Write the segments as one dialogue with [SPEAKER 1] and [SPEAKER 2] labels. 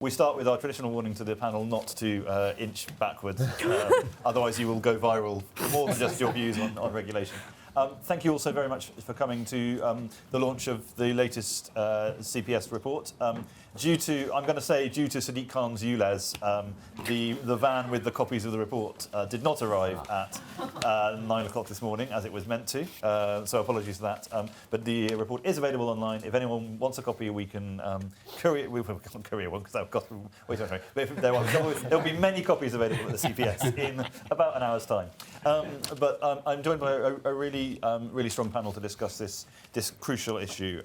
[SPEAKER 1] We start with our traditional warning to the panel not to inch backwards, otherwise you will go viral for more than just your views on regulation. Thank you also very much for coming to the launch of the latest CPS report. Due to Sadiq Khan's ULEZ, the van with the copies of the report did not arrive at 9 o'clock this morning, as it was meant to. So apologies for that. But the report is available online. If anyone wants a copy, we can courier. We can't courier one because I've got. Wait, sorry. But if there will be many copies available at the CPS in about an hour's time. But I'm joined by a really strong panel to discuss this crucial issue.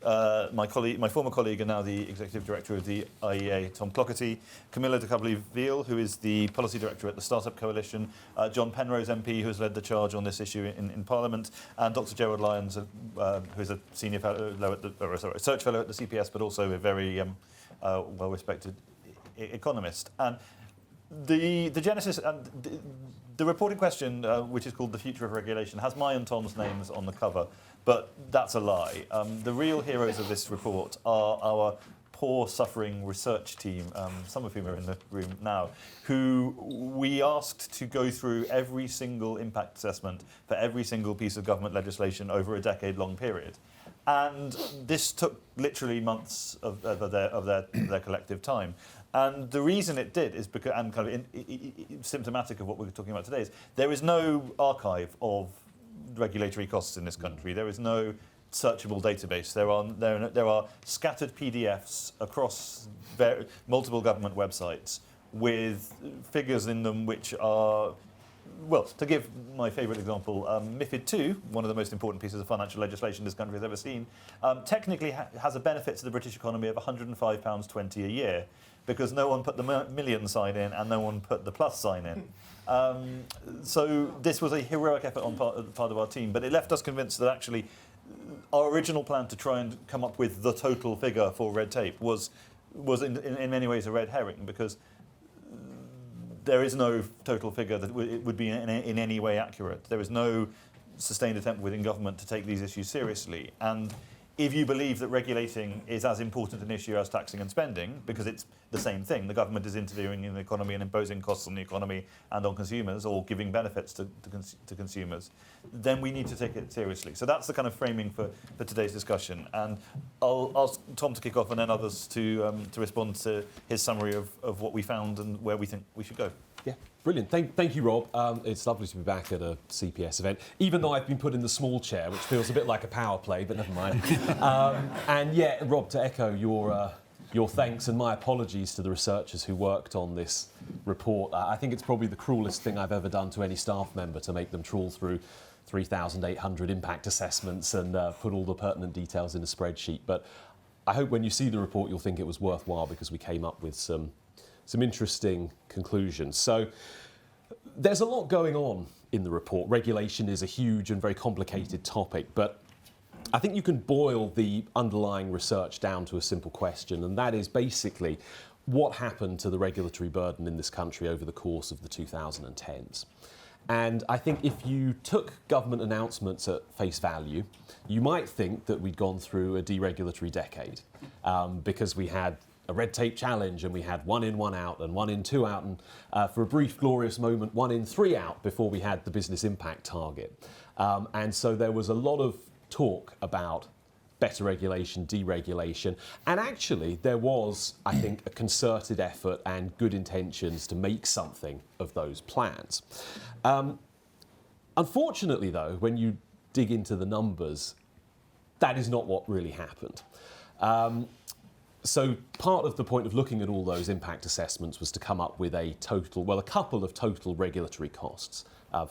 [SPEAKER 1] My former colleague and now the Executive Director of the IEA, Tom Clougherty, Camilla Veale, who is the Policy Director at the Startup Coalition, John Penrose MP, who has led the charge on this issue in Parliament, and Dr. Gerard Lyons, who is a senior fellow research fellow at the CPS, but also a very well-respected economist. And the genesis and the report in question, which is called "The Future of Regulation," has my and Tom's names on the cover, but that's a lie. The real heroes of this report are our poor, suffering research team, some of whom are in the room now, who we asked to go through every single impact assessment for every single piece of government legislation over a decade-long period. And this took literally months of their collective time. And the reason it did is because, and kind of symptomatic of what we're talking about today, is there is no archive of regulatory costs in this country. There is no searchable database. There are scattered PDFs across multiple government websites with figures in them which are, well, to give my favourite example, MiFID II, one of the most important pieces of financial legislation this country has ever seen, technically has a benefit to the British economy of £105.20 a year, because no one put the million sign in and no one put the plus sign in. So this was a heroic effort on part of our team, but it left us convinced that actually our original plan to try and come up with the total figure for red tape was in many ways a red herring, because there is no total figure that would be in any way accurate. There is no sustained attempt within government to take these issues seriously. And if you believe that regulating is as important an issue as taxing and spending, because it's the same thing, the government is interfering in the economy and imposing costs on the economy and on consumers, or giving benefits to consumers, then we need to take it seriously. So that's the kind of framing for today's discussion. And I'll ask Tom to kick off and then others to respond to his summary of what we found and where we think we should go.
[SPEAKER 2] Yeah, brilliant. Thank you, Rob. It's lovely to be back at a CPS event, even though I've been put in the small chair, which feels a bit like a power play, but never mind. And yeah, Rob, to echo your thanks and my apologies to the researchers who worked on this report. I think it's probably the cruelest thing I've ever done to any staff member, to make them trawl through 3,800 impact assessments and put all the pertinent details in a spreadsheet. But I hope when you see the report, you'll think it was worthwhile, because we came up with some interesting conclusions. So there's a lot going on in the report. Regulation is a huge and very complicated topic, but I think you can boil the underlying research down to a simple question, and that is basically what happened to the regulatory burden in this country over the course of the 2010s. And I think if you took government announcements at face value, you might think that we'd gone through a deregulatory decade, because we had a red tape challenge, and we had 1 in, 1 out, and 1 in, 2 out, and for a brief, glorious moment, 1 in, 3 out before we had the business impact target. And so there was a lot of talk about better regulation, deregulation, and actually there was, I think, a concerted effort and good intentions to make something of those plans. Unfortunately, though, when you dig into the numbers, that is not what really happened. So part of the point of looking at all those impact assessments was to come up with a couple of total regulatory costs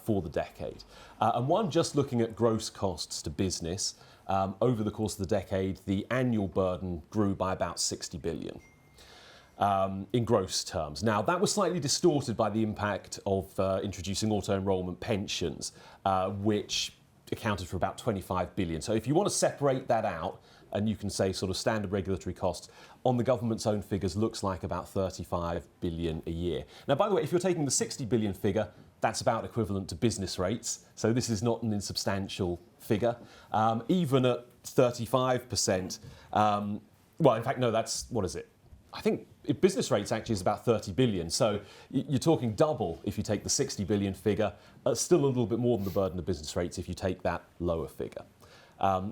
[SPEAKER 2] for the decade. And one, just looking at gross costs to business, over the course of the decade, the annual burden grew by about 60 billion in gross terms. Now, that was slightly distorted by the impact of introducing auto-enrolment pensions, which accounted for about 25 billion. So if you want to separate that out, and you can say sort of standard regulatory costs, on the government's own figures, looks like about 35 billion a year. Now, by the way, if you're taking the 60 billion figure, that's about equivalent to business rates. So this is not an insubstantial figure. Even at 35%, well, in fact, no, that's, what is it? I think business rates actually is about 30 billion. So you're talking double if you take the 60 billion figure. Still a little bit more than the burden of business rates if you take that lower figure.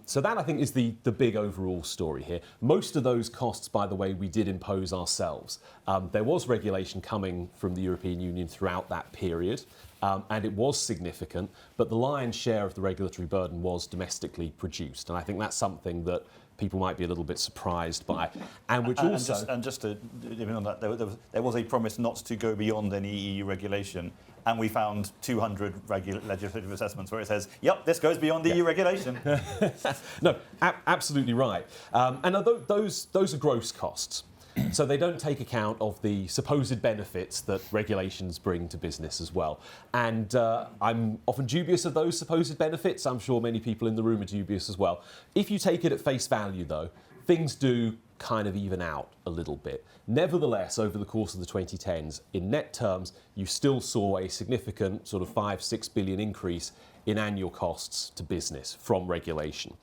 [SPEAKER 2] So that, I think, is the big overall story here. Most of those costs, by the way, we did impose ourselves. There was regulation coming from the European Union throughout that period, and it was significant, but the lion's share of the regulatory burden was domestically produced. And I think that's something that people might be a little bit surprised by. And which also...
[SPEAKER 1] Just to even on that, there was a promise not to go beyond any EU regulation. And we found 200 legislative assessments where it says, yep, this goes beyond EU regulation.
[SPEAKER 2] No, absolutely right. And those are gross costs. So they don't take account of the supposed benefits that regulations bring to business as well. And I'm often dubious of those supposed benefits. I'm sure many people in the room are dubious as well. If you take it at face value, though, things do kind of even out a little bit. Nevertheless, over the course of the 2010s, in net terms, you still saw a significant sort of 5-6 billion increase in annual costs to business from regulation.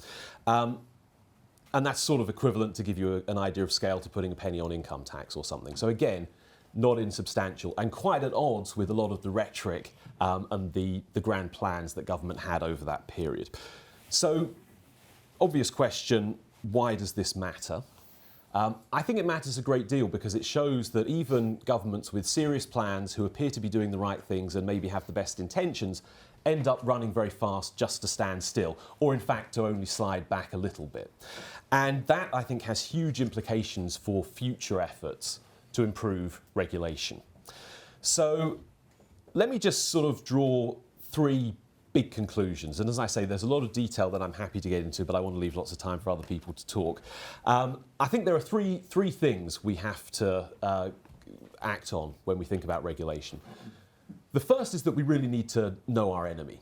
[SPEAKER 2] And that's sort of equivalent, to give you an idea of scale, to putting a penny on income tax or something. So again, not insubstantial and quite at odds with a lot of the rhetoric and the grand plans that government had over that period. So, obvious question, why does this matter? I think it matters a great deal because it shows that even governments with serious plans who appear to be doing the right things and maybe have the best intentions end up running very fast just to stand still, or in fact to only slide back a little bit. And that, I think, has huge implications for future efforts to improve regulation. So let me just sort of draw three big conclusions. And as I say, there's a lot of detail that I'm happy to get into, but I want to leave lots of time for other people to talk. I think there are three things we have to act on when we think about regulation. The first is that we really need to know our enemy.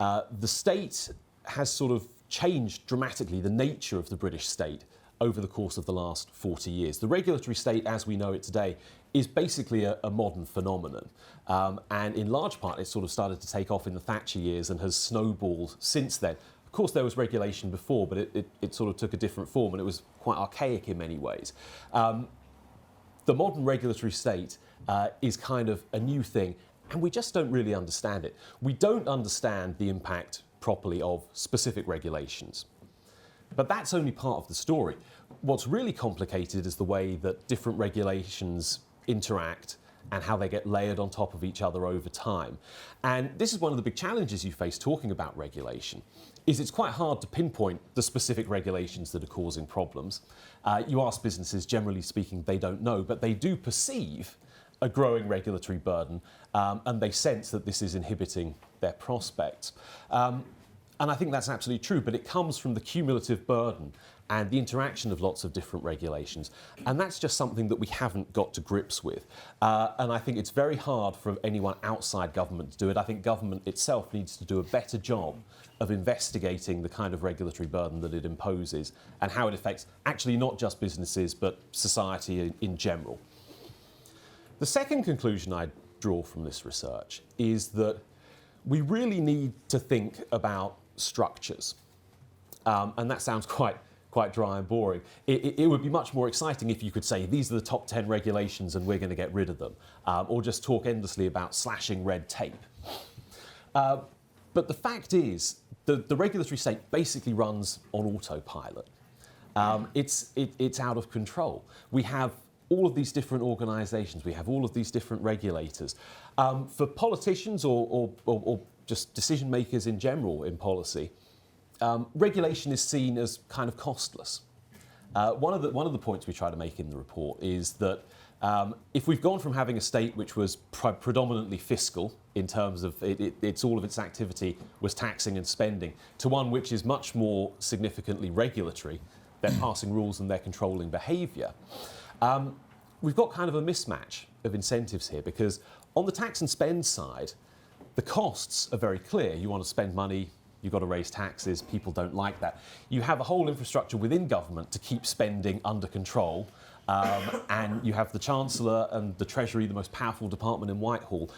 [SPEAKER 2] The state has sort of changed dramatically, the nature of the British state over the course of the last 40 years. The regulatory state, as we know it today, is basically a modern phenomenon. And in large part, it sort of started to take off in the Thatcher years and has snowballed since then. Of course, there was regulation before, but it sort of took a different form, and it was quite archaic in many ways. The modern regulatory state is kind of a new thing, and we just don't really understand it. We don't understand the impact properly of specific regulations. But that's only part of the story. What's really complicated is the way that different regulations interact and how they get layered on top of each other over time. And this is one of the big challenges you face talking about regulation, is it's quite hard to pinpoint the specific regulations that are causing problems. You ask businesses, generally speaking, they don't know, but they do perceive a growing regulatory burden, and they sense that this is inhibiting their prospects. And I think that's absolutely true, but it comes from the cumulative burden and the interaction of lots of different regulations. And that's just something that we haven't got to grips with. And I think it's very hard for anyone outside government to do it. I think government itself needs to do a better job of investigating the kind of regulatory burden that it imposes and how it affects actually not just businesses, but society in general. The second conclusion I draw from this research is that we really need to think about structures. And that sounds quite dry and boring. It would be much more exciting if you could say, these are the top 10 regulations and we're going to get rid of them, or just talk endlessly about slashing red tape. But the fact is, the regulatory state basically runs on autopilot. It's out of control. We have all of these different organisations, we have all of these different regulators. For politicians or just decision makers in general in policy, regulation is seen as kind of costless. One of the points we try to make in the report is that if we've gone from having a state which was predominantly fiscal in terms of all of its activity was taxing and spending, to one which is much more significantly regulatory, they're passing rules and they're controlling behaviour. We've got kind of a mismatch of incentives here because on the tax and spend side, the costs are very clear. You want to spend money, you've got to raise taxes, people don't like that. You have a whole infrastructure within government to keep spending under control, and you have the Chancellor and the Treasury, the most powerful department in Whitehall,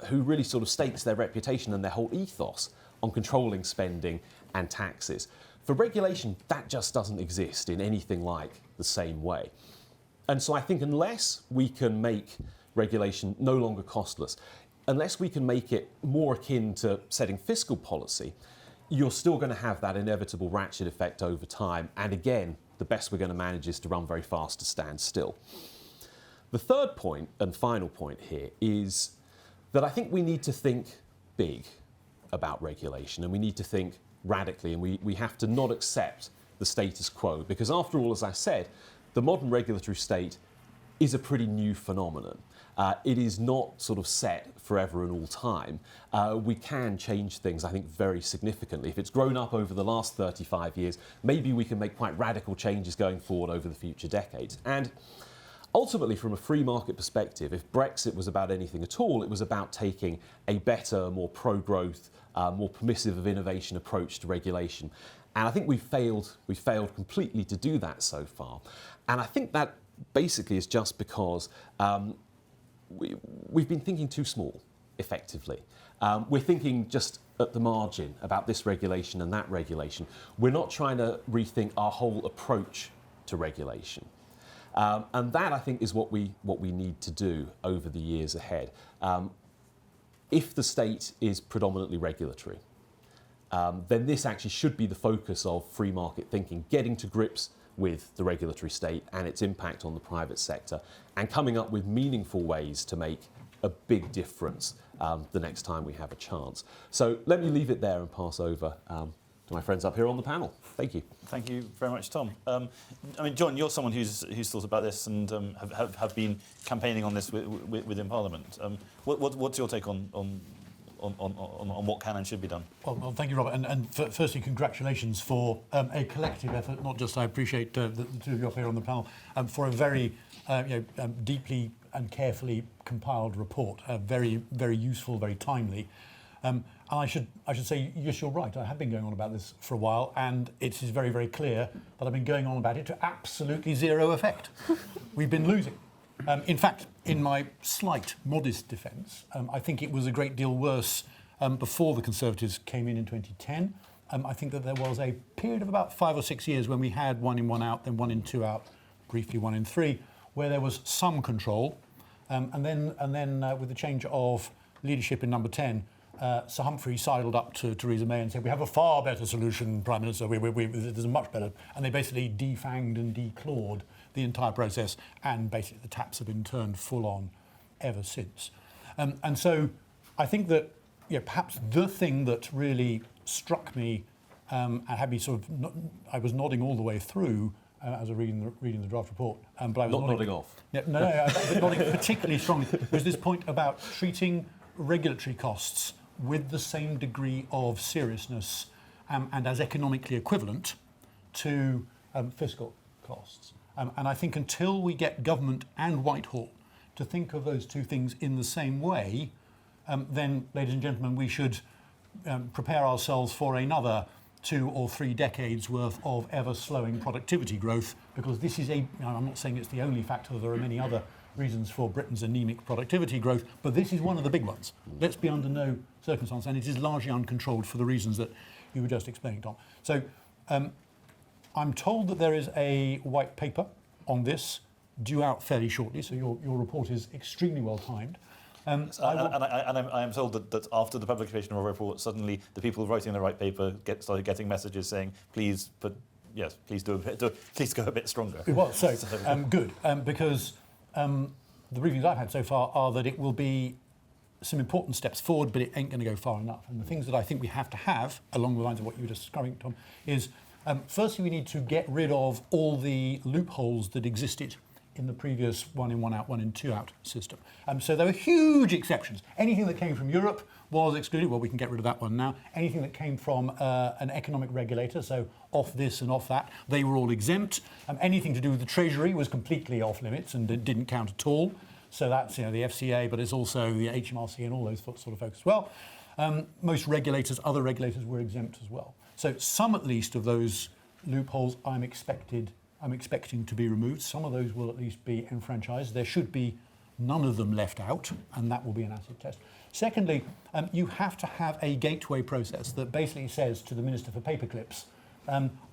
[SPEAKER 2] who really sort of stakes their reputation and their whole ethos on controlling spending and taxes. For regulation, that just doesn't exist in anything like the same way. And so I think unless we can make regulation no longer costless, unless we can make it more akin to setting fiscal policy, you're still going to have that inevitable ratchet effect over time. And again, the best we're going to manage is to run very fast to stand still. The third point and final point here is that I think we need to think big about regulation, and we need to think radically, and we have to not accept the status quo, because after all, as I said, the modern regulatory state is a pretty new phenomenon. It is not sort of set forever and all time. We can change things, I think, very significantly. If it's grown up over the last 35 years, maybe we can make quite radical changes going forward over the future decades. And ultimately, from a free market perspective, if Brexit was about anything at all, it was about taking a better, more pro-growth, more permissive of innovation approach to regulation. And I think we've failed completely to do that so far. And I think that basically is just because we've been thinking too small, effectively. We're thinking just at the margin about this regulation and that regulation. We're not trying to rethink our whole approach to regulation. And that, I think, is what we need to do over the years ahead. If the state is predominantly regulatory, then this actually should be the focus of free market thinking, getting to grips with the regulatory state and its impact on the private sector, and coming up with meaningful ways to make a big difference the next time we have a chance. So let me leave it there and pass over to my friends up here on the panel. Thank you.
[SPEAKER 1] Thank you very much, Tom. I mean, John, you're someone who's thought about this and have been campaigning on this within Parliament. What's your take on what can and should be done?
[SPEAKER 3] Well, thank you, Robert. And firstly, congratulations for a collective effort, not just I appreciate the two of you up here on the panel, for a very deeply and carefully compiled report, very, very useful, very timely. And I should say, yes, you're right. I have been going on about this for a while, and it is very, very clear that I've been going on about it to absolutely zero effect. We've been losing. In fact, in my slight, modest defence, I think it was a great deal worse before the Conservatives came in 2010. I think that there was a period of about 5 or 6 years when we had 1 in, 1 out, then 1 in, 2 out, briefly 1 in, 3, where there was some control. And then with the change of leadership in number 10, Sir Humphrey sidled up to Theresa May and said, we have a far better solution, Prime Minister, there's a much better. And they basically defanged and declawed the entire process, and basically the taps have been turned full on ever since. And so I think that perhaps the thing that really struck me and had me sort of, I was nodding all the way through as I was reading the draft report. But I was
[SPEAKER 2] nodding off.
[SPEAKER 3] Yeah, no, nodding particularly strongly, was this point about treating regulatory costs with the same degree of seriousness and as economically equivalent to fiscal costs. And I think until we get government and Whitehall to think of those two things in the same way, then, ladies and gentlemen, we should prepare ourselves for another 2 or 3 decades worth of ever slowing productivity growth, because this is I'm not saying it's the only factor, there are many other reasons for Britain's anemic productivity growth, but this is one of the big ones. Let's be under no circumstance, and it is largely uncontrolled for the reasons that you were just explaining, Tom. So I'm told that there is a white paper on this due out fairly shortly, so your report is extremely well timed.
[SPEAKER 1] I am told that after the publication of a report, suddenly the people writing the white paper started getting messages saying, please go a bit stronger.
[SPEAKER 3] Well, so good, because the briefings I've had so far are that it will be some important steps forward, but it ain't going to go far enough. And the things that I think we have to have, along the lines of what you were just describing, Tom, is firstly we need to get rid of all the loopholes that existed in the previous 1 in, 1 out, 1 in, 2 out system. So there were huge exceptions. Anything that came from Europe was excluded. Well, we can get rid of that one now. Anything that came from an economic regulator, so off this and off that, they were all exempt. Anything to do with the Treasury was completely off limits and it didn't count at all. So that's the FCA, but it's also the HMRC and all those sort of folks as well. Most regulators, other regulators, were exempt as well. So some at least of those loopholes I'm expecting to be removed. Some of those will at least be enfranchised. There should be none of them left out, and that will be an acid test. Secondly, you have to have a gateway process that basically says to the Minister for Paperclips,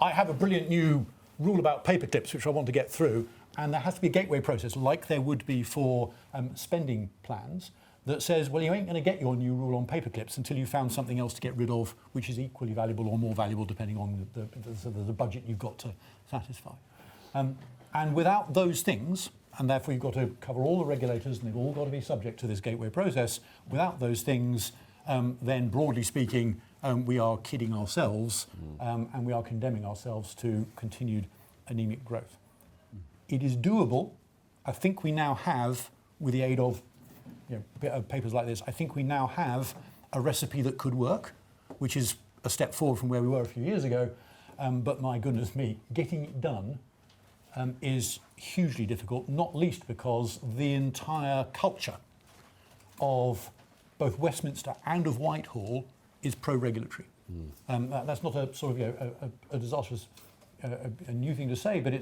[SPEAKER 3] I have a brilliant new rule about paperclips which I want to get through. And there has to be a gateway process, like there would be for spending plans, that says, well, you ain't going to get your new rule on paper clips until you found something else to get rid of, which is equally valuable or more valuable, depending on the budget you've got to satisfy. And without those things, and therefore you've got to cover all the regulators, and they've all got to be subject to this gateway process. Without those things, then broadly speaking, we are kidding ourselves, and we are condemning ourselves to continued anemic growth. It is doable. I think we now have, with the aid of papers like this, I think we now have a recipe that could work, which is a step forward from where we were a few years ago. But my goodness me, getting it done is hugely difficult, not least because the entire culture of both Westminster and of Whitehall is pro-regulatory. That's not a sort of a disastrous, a new thing to say, but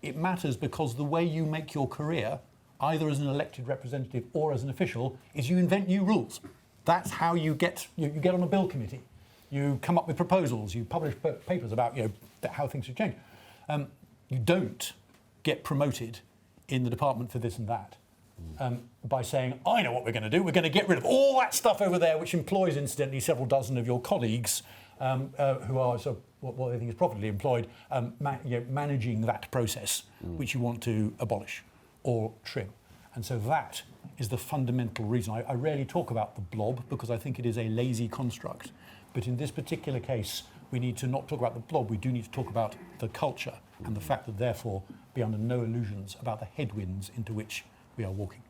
[SPEAKER 3] it matters because the way you make your career, either as an elected representative or as an official, is you invent new rules. That's how you get on a bill committee. You come up with proposals. You publish papers about how things should change. You don't get promoted in the department for this and that by saying, I know what we're going to do. We're going to get rid of all that stuff over there, which employs, incidentally, several dozen of your colleagues who are sort of what they think is properly employed, managing that process, which you want to abolish or trim. And so that is the fundamental reason. I rarely talk about the blob because I think it is a lazy construct. But in this particular case, we need to not talk about the blob, we do need to talk about the culture and the fact that, therefore, be under no illusions about the headwinds into which we are walking.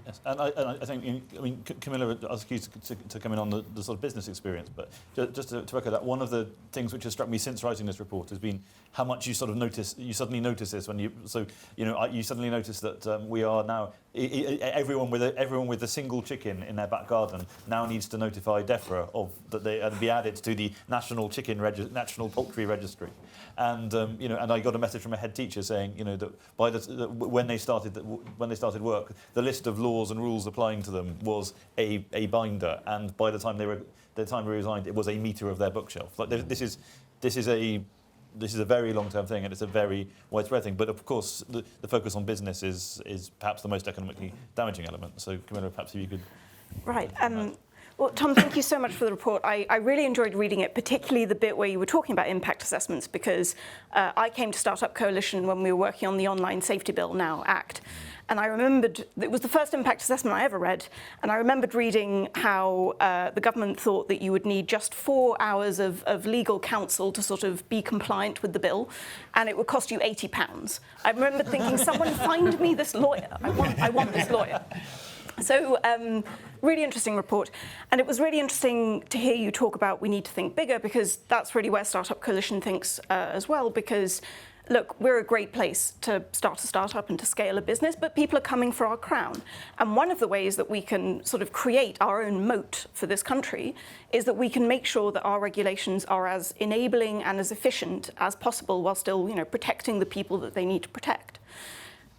[SPEAKER 1] Yes, and I think, Camilla asked you to come in on the sort of business experience, but just to echo that, one of the things which has struck me since writing this report has been how much you suddenly notice this when you suddenly notice that we are now, everyone with a single chicken in their back garden now needs to notify DEFRA of that they and be added to the National Poultry Registry. And and I got a message from a head teacher saying, that when they started work, the list of laws and rules applying to them was a binder, and by the time we resigned, it was a metre of their bookshelf. Like this is a very long-term thing, and it's a very widespread thing. But of course, the focus on business is perhaps the most economically damaging element. So, Camilla, perhaps if you could.
[SPEAKER 4] Right. Well, Tom, thank you so much for the report. I really enjoyed reading it, particularly the bit where you were talking about impact assessments, because I came to Startup Coalition when we were working on the Online Safety Bill, now Act. And I remembered, it was the first impact assessment I ever read, and I remembered reading how the government thought that you would need just 4 hours of legal counsel to sort of be compliant with the bill, and it would cost you £80. I remember thinking, someone find me this lawyer. I want this lawyer. So, really interesting report. And it was really interesting to hear you talk about we need to think bigger, because that's really where Startup Coalition thinks as well, because look, we're a great place to start a startup and to scale a business, but people are coming for our crown. And one of the ways that we can sort of create our own moat for this country is that we can make sure that our regulations are as enabling and as efficient as possible while still, protecting the people that they need to protect.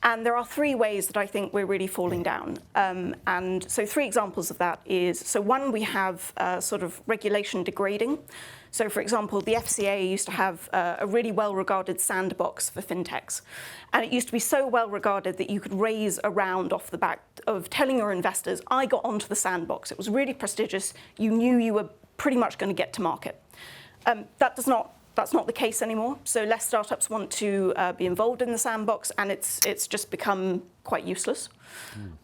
[SPEAKER 4] And there are 3 ways that I think we're really falling down. And so 3 examples of that is, so one, we have sort of regulation degrading. So, for example, the FCA used to have a really well-regarded sandbox for fintechs. And it used to be so well-regarded that you could raise a round off the back of telling your investors, I got onto the sandbox. It was really prestigious. You knew you were pretty much going to get to market. That's not the case anymore. So less startups want to be involved in the sandbox, and it's just become quite useless.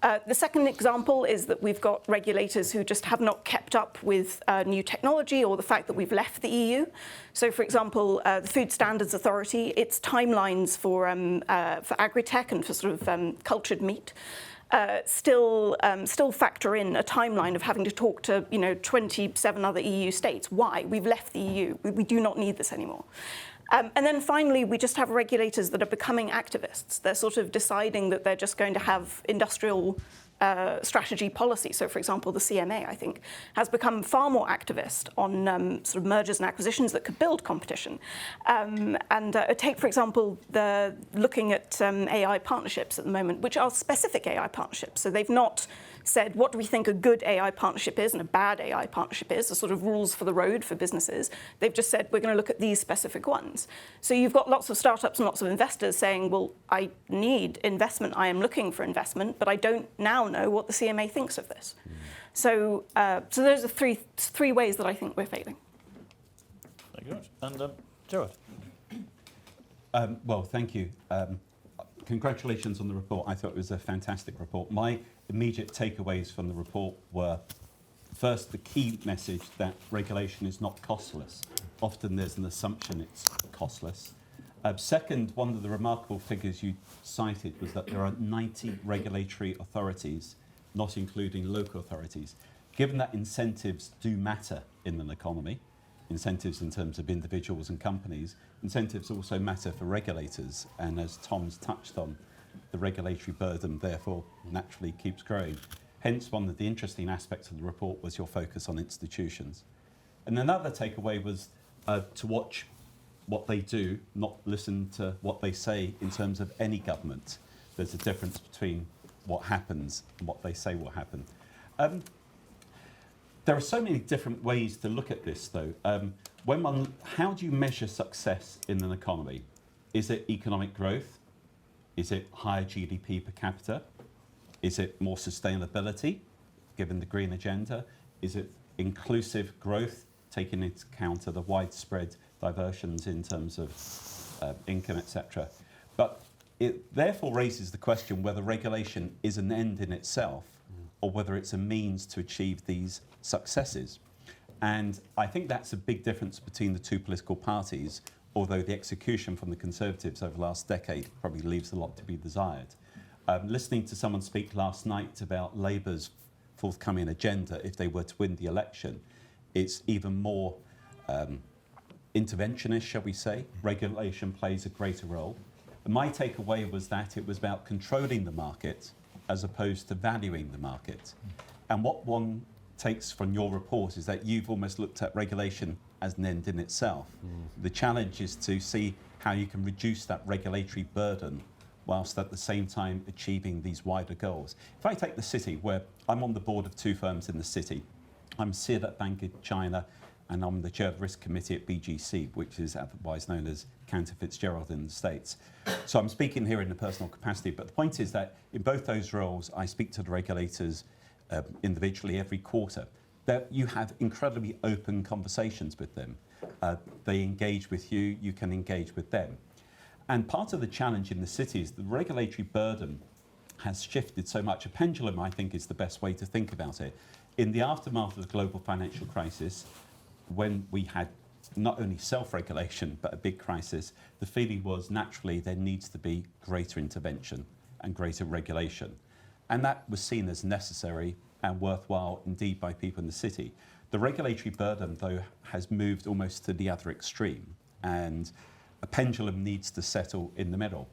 [SPEAKER 4] The second example is that we've got regulators who just have not kept up with new technology or the fact that we've left the EU. So, for example, the Food Standards Authority, its timelines for agri-tech and for sort of cultured meat still factor in a timeline of having to talk to 27 other EU states. Why? We've left the EU. We do not need this anymore. And then finally, we just have regulators that are becoming activists. They're sort of deciding that they're just going to have industrial strategy policy. So, for example, the CMA, I think, has become far more activist on sort of mergers and acquisitions that could build competition. Take, for example, looking at AI partnerships at the moment, which are specific AI partnerships. So they've not said, what do we think a good AI partnership is and a bad AI partnership is, the sort of rules for the road for businesses. They've just said, we're going to look at these specific ones. So you've got lots of startups and lots of investors saying, well, I need investment, I am looking for investment, but I don't now know what the CMA thinks of this. So those are three ways that I think we're failing.
[SPEAKER 1] Thank you very much. And Gerard?
[SPEAKER 5] Well, thank you. Congratulations on the report. I thought it was a fantastic report. My immediate takeaways from the report were, first, the key message that regulation is not costless. Often there's an assumption it's costless. Second, one of the remarkable figures you cited was that there are 90 regulatory authorities, not including local authorities. Given that incentives do matter in an economy, incentives in terms of individuals and companies, incentives also matter for regulators. And as Tom's touched on, the regulatory burden therefore naturally keeps growing. Hence, one of the interesting aspects of the report was your focus on institutions. And another takeaway was to watch what they do, not listen to what they say in terms of any government. There's a difference between what happens and what they say will happen. There are so many different ways to look at this, though. How do you measure success in an economy? Is it economic growth? Is it higher GDP per capita? Is it more sustainability, given the green agenda? Is it inclusive growth, taking into account of the widespread diversions in terms of income, etc.? But it therefore raises the question whether regulation is an end in itself or whether it's a means to achieve these successes. And I think that's a big difference between the two political parties, although the execution from the Conservatives over the last decade probably leaves a lot to be desired. Listening to someone speak last night about Labour's forthcoming agenda, if they were to win the election, it's even more interventionist, shall we say. Regulation plays a greater role. And my takeaway was that it was about controlling the market as opposed to valuing the market. And what one takes from your report is that you've almost looked at regulation as an end in itself. The challenge is to see how you can reduce that regulatory burden whilst at the same time achieving these wider goals. If I take the city, where I'm on the board of two firms in the city, I'm Sid at Bank of China, and I'm the chair of the risk committee at BGC, which is otherwise known as Cantor Fitzgerald in the States. So I'm speaking here in a personal capacity, but the point is that in both those roles, I speak to the regulators individually every quarter. That you have incredibly open conversations with them. They engage with you, you can engage with them. And part of the challenge in the cities, the regulatory burden has shifted so much. A pendulum, I think, is the best way to think about it. In the aftermath of the global financial crisis, when we had not only self-regulation, but a big crisis, the feeling was naturally there needs to be greater intervention and greater regulation. And that was seen as necessary and worthwhile indeed by people in the city. The regulatory burden, though, has moved almost to the other extreme, and a pendulum needs to settle in the middle.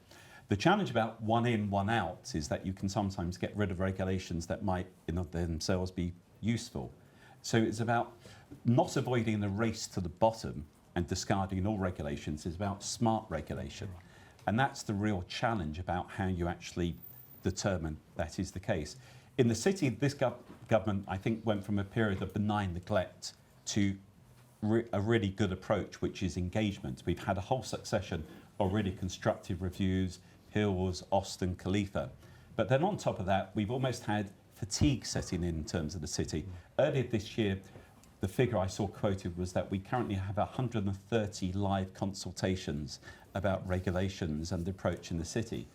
[SPEAKER 5] The challenge about one in, one out is that you can sometimes get rid of regulations that might in of themselves be useful. So it's about not avoiding the race to the bottom and discarding all regulations. It's about smart regulation. And that's the real challenge about how you actually determine that is the case. In the city, this government, I think, went from a period of benign neglect to a really good approach, which is engagement. We've had a whole succession of really constructive reviews, Hills, Austin, Khalifa. But then on top of that, we've almost had fatigue setting in terms of the city. Earlier this year, the figure I saw quoted was that we currently have 130 live consultations about regulations and the approach in the city.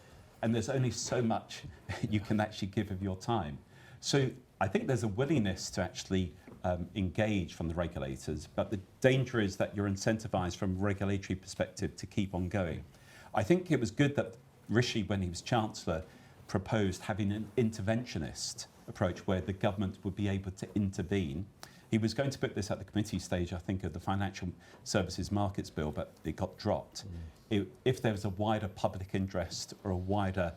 [SPEAKER 5] And there's only so much you can actually give of your time. So I think there's a willingness to actually engage from the regulators, but the danger is that you're incentivized from a regulatory perspective to keep on going. I think it was good that Rishi, when he was Chancellor, proposed having an interventionist approach where the government would be able to intervene. He was going to put this at the committee stage, I think, of the Financial Services Markets Bill, but it got dropped. If there was a wider public interest or a wider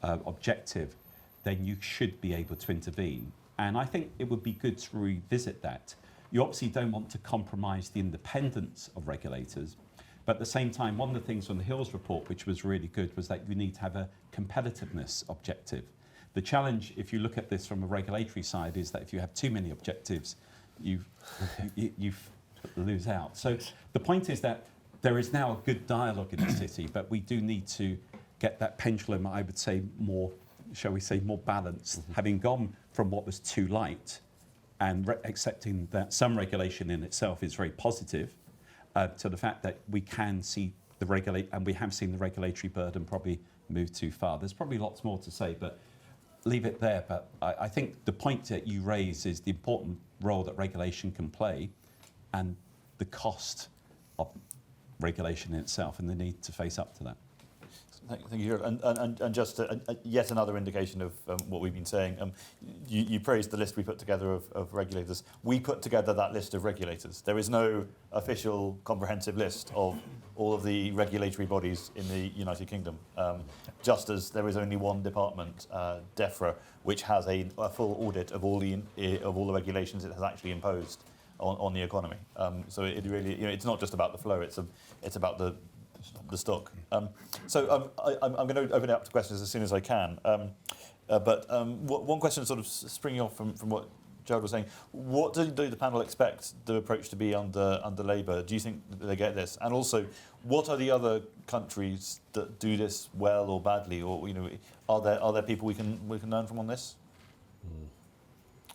[SPEAKER 5] objective, then you should be able to intervene. And I think it would be good to revisit that. You obviously don't want to compromise the independence of regulators, but at the same time, one of the things from the Hills report, which was really good, was that you need to have a competitiveness objective. The challenge, if you look at this from a regulatory side, is that if you have too many objectives, you lose out. So the point is that there is now a good dialogue in the city, but we do need to get that pendulum, I would say, more, shall we say, more balanced, having gone from what was too light and accepting that some regulation in itself is very positive, to the fact that we can see and we have seen the regulatory burden probably move too far. There's probably lots more to say, but leave it there. But I think the point that you raise is the important role that regulation can play and the cost of regulation in itself and the need to face up to that.
[SPEAKER 1] Thank you, Gerard. And just yet another indication of what we've been saying. You praised the list we put together of regulators. We put together that list of regulators. There is no official comprehensive list of all of the regulatory bodies in the United Kingdom. Just as there is only one department, DEFRA, which has a full audit of all the regulations it has actually imposed on the economy. So it really, it's not just about the flow. It's about the stock. So I'm going to open it up to questions as soon as I can. But one question sort of springing off from what Gerard was saying, what do the panel expect the approach to be under Labour? Do you think that they get this? And also, what are the other countries that do this well or badly? Or are there people we can learn from on this?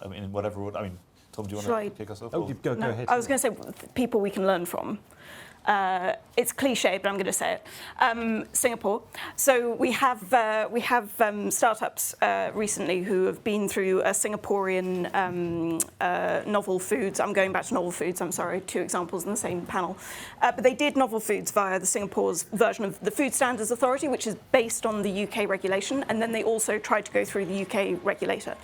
[SPEAKER 1] I mean, in whatever order. I mean, Tom, do you want to kick us off?
[SPEAKER 2] Oh, go ahead.
[SPEAKER 4] I was going to say people we can learn from. It's cliche, but I'm going to say it. Singapore. So we have startups recently who have been through a Singaporean novel foods. I'm going back to novel foods. I'm sorry, 2 examples in the same panel. But they did novel foods via the Singapore's version of the Food Standards Authority, which is based on the UK regulation, and then they also tried to go through the UK regulator.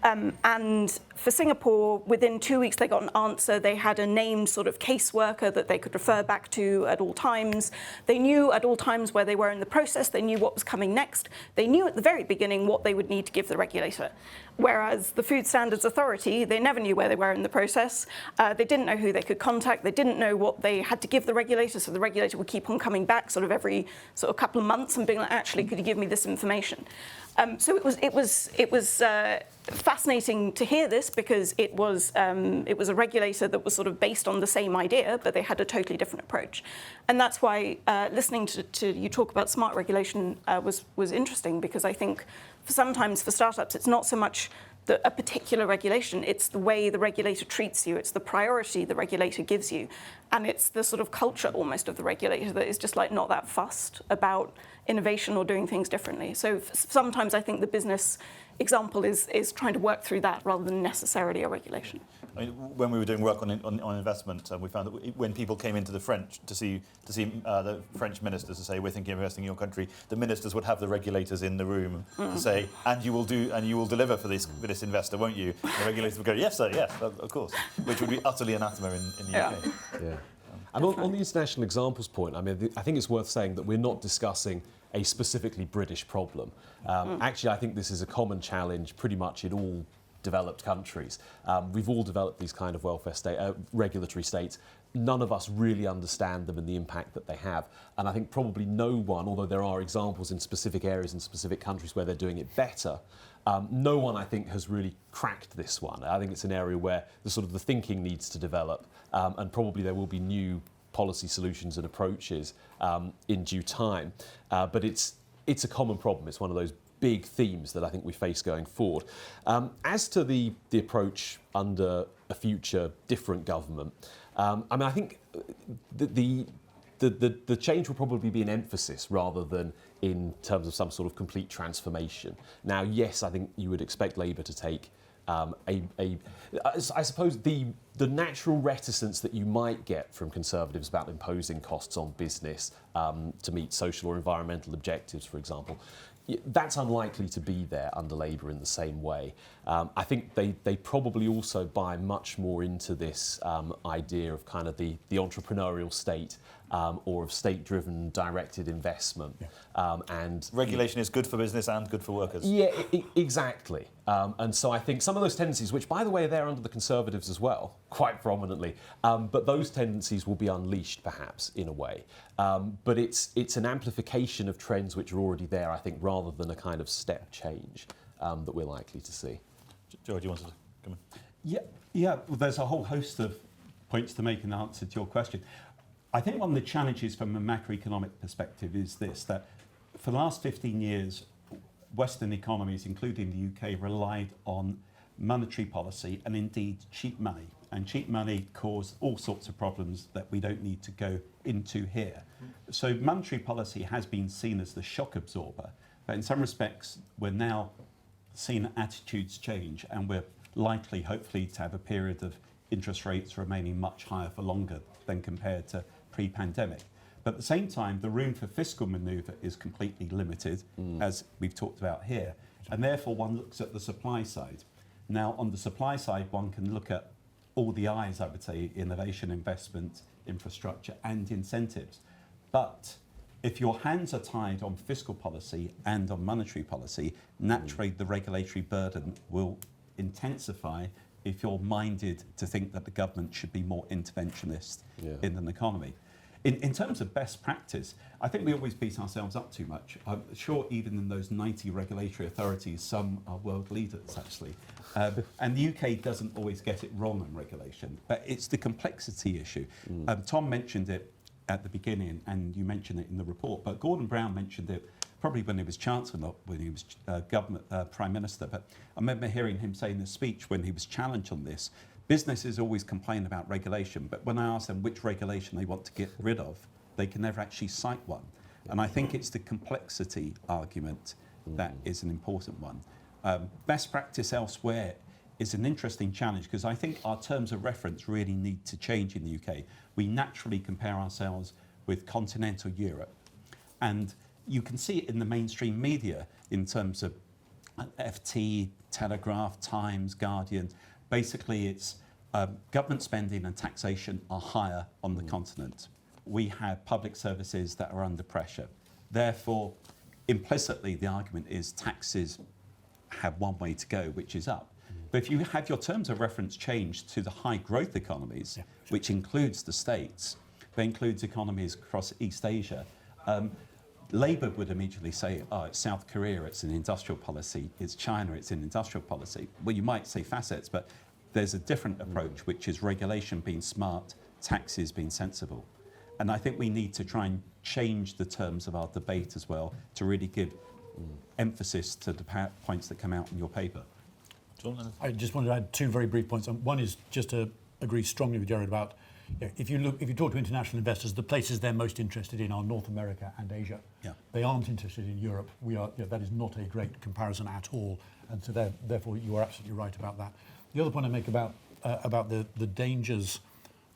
[SPEAKER 4] And for Singapore, within 2 weeks, they got an answer. They had a named sort of caseworker that they could refer back to at all times. They knew at all times where they were in the process. They knew what was coming next. They knew at the very beginning what they would need to give the regulator. Whereas the Food Standards Authority, they never knew where they were in the process. They didn't know who they could contact. They didn't know what they had to give the regulator. So the regulator would keep on coming back sort of every sort of couple of months and being like, actually, could you give me this information? So it was fascinating to hear this because it was a regulator that was sort of based on the same idea, but they had a totally different approach. And that's why listening to you talk about smart regulation was interesting, because I think sometimes for startups, it's not so much a particular regulation, it's the way the regulator treats you, it's the priority the regulator gives you, and it's the sort of culture almost of the regulator that is just like not that fussed about innovation or doing things differently. So sometimes I think the business example is trying to work through that rather than necessarily a regulation.
[SPEAKER 1] I mean, when we were doing work on investment, we found that when people came into the French to see the French ministers to say, we're thinking of investing in your country, the ministers would have the regulators in the room to say, and you will deliver for this investor, won't you? And the regulators would go, yes, sir, yes, of course, which would be utterly anathema in the UK.
[SPEAKER 2] Yeah. And on the international examples point, I mean, I think it's worth saying that we're not discussing a specifically British problem. Actually, I think this is a common challenge pretty much in all developed countries. We've all developed these kind of welfare regulatory states. None of us really understand them and the impact that they have. And I think probably no one, although there are examples in specific areas and specific countries where they're doing it better, no one, I think, has really cracked this one. I think it's an area where the thinking needs to develop, and probably there will be new policy solutions and approaches in due time. But it's a common problem. It's one of those big themes that I think we face going forward. As to the approach under a future different government, I think the change will probably be an emphasis rather than in terms of some sort of complete transformation. Now, yes, I think you would expect Labour to take I suppose the natural reticence that you might get from Conservatives about imposing costs on business to meet social or environmental objectives, for example, that's unlikely to be there under Labour in the same way. I think they probably also buy much more into this idea of kind of the entrepreneurial state or of state-driven directed investment. And
[SPEAKER 1] Regulation is good for business and good for workers.
[SPEAKER 2] yeah, exactly. And so I think some of those tendencies, which by the way, they're under the Conservatives as well, quite prominently, but those tendencies will be unleashed perhaps in a way. But it's an amplification of trends which are already there, I think, rather than a kind of step change that we're likely to see.
[SPEAKER 1] Gerard, you wanted to come in?
[SPEAKER 5] Yeah. Well, there's a whole host of points to make in answer to your question. I think one of the challenges from a macroeconomic perspective is this, that for the last 15 years, Western economies, including the UK, relied on monetary policy and indeed cheap money. And cheap money caused all sorts of problems that we don't need to go into here. So monetary policy has been seen as the shock absorber, but in some respects, we're now seeing attitudes change, and we're likely, hopefully, to have a period of interest rates remaining much higher for longer than compared to pre-pandemic. But at the same time, the room for fiscal manoeuvre is completely limited, as we've talked about here, and therefore one looks at the supply side. Now, on the supply side, one can look at all the I's, I would say: innovation, investment, infrastructure, and incentives. But if your hands are tied on fiscal policy and on monetary policy, naturally the regulatory burden will intensify if you're minded to think that the government should be more interventionist in an economy. In terms of best practice, I think we always beat ourselves up too much. I'm sure even in those 90 regulatory authorities, some are world leaders, actually. And the UK doesn't always get it wrong on regulation, but it's the complexity issue. Tom mentioned it at the beginning, and you mentioned it in the report, but Gordon Brown mentioned it probably when he was Chancellor, not when he was Prime Minister. But I remember hearing him say in a speech when he was challenged on this, businesses always complain about regulation, but when I ask them which regulation they want to get rid of, they can never actually cite one. And I think it's the complexity argument that is an important one. Best practice elsewhere is an interesting challenge, because I think our terms of reference really need to change in the UK. We naturally compare ourselves with continental Europe, and you can see it in the mainstream media in terms of FT, Telegraph, Times, Guardian. Basically, it's government spending and taxation are higher on the continent. We have public services that are under pressure. Therefore, implicitly, the argument is taxes have one way to go, which is up. But if you have your terms of reference changed to the high growth economies, which includes the States, but includes economies across East Asia, Labour would immediately say, oh, it's South Korea, it's an industrial policy, it's China, it's an industrial policy. Well, you might say facets, but there's a different approach, which is regulation being smart, taxes being sensible. And I think we need to try and change the terms of our debate as well to really give emphasis to the points that come out in your paper.
[SPEAKER 1] John?
[SPEAKER 3] I just wanted to add two very brief points. One is just to agree strongly with Gerard about, if you talk to international investors, the places they're most interested in are North America and Asia. They aren't interested in Europe. That is not a great comparison at all, and so therefore you are absolutely right about that. The other point I make about the dangers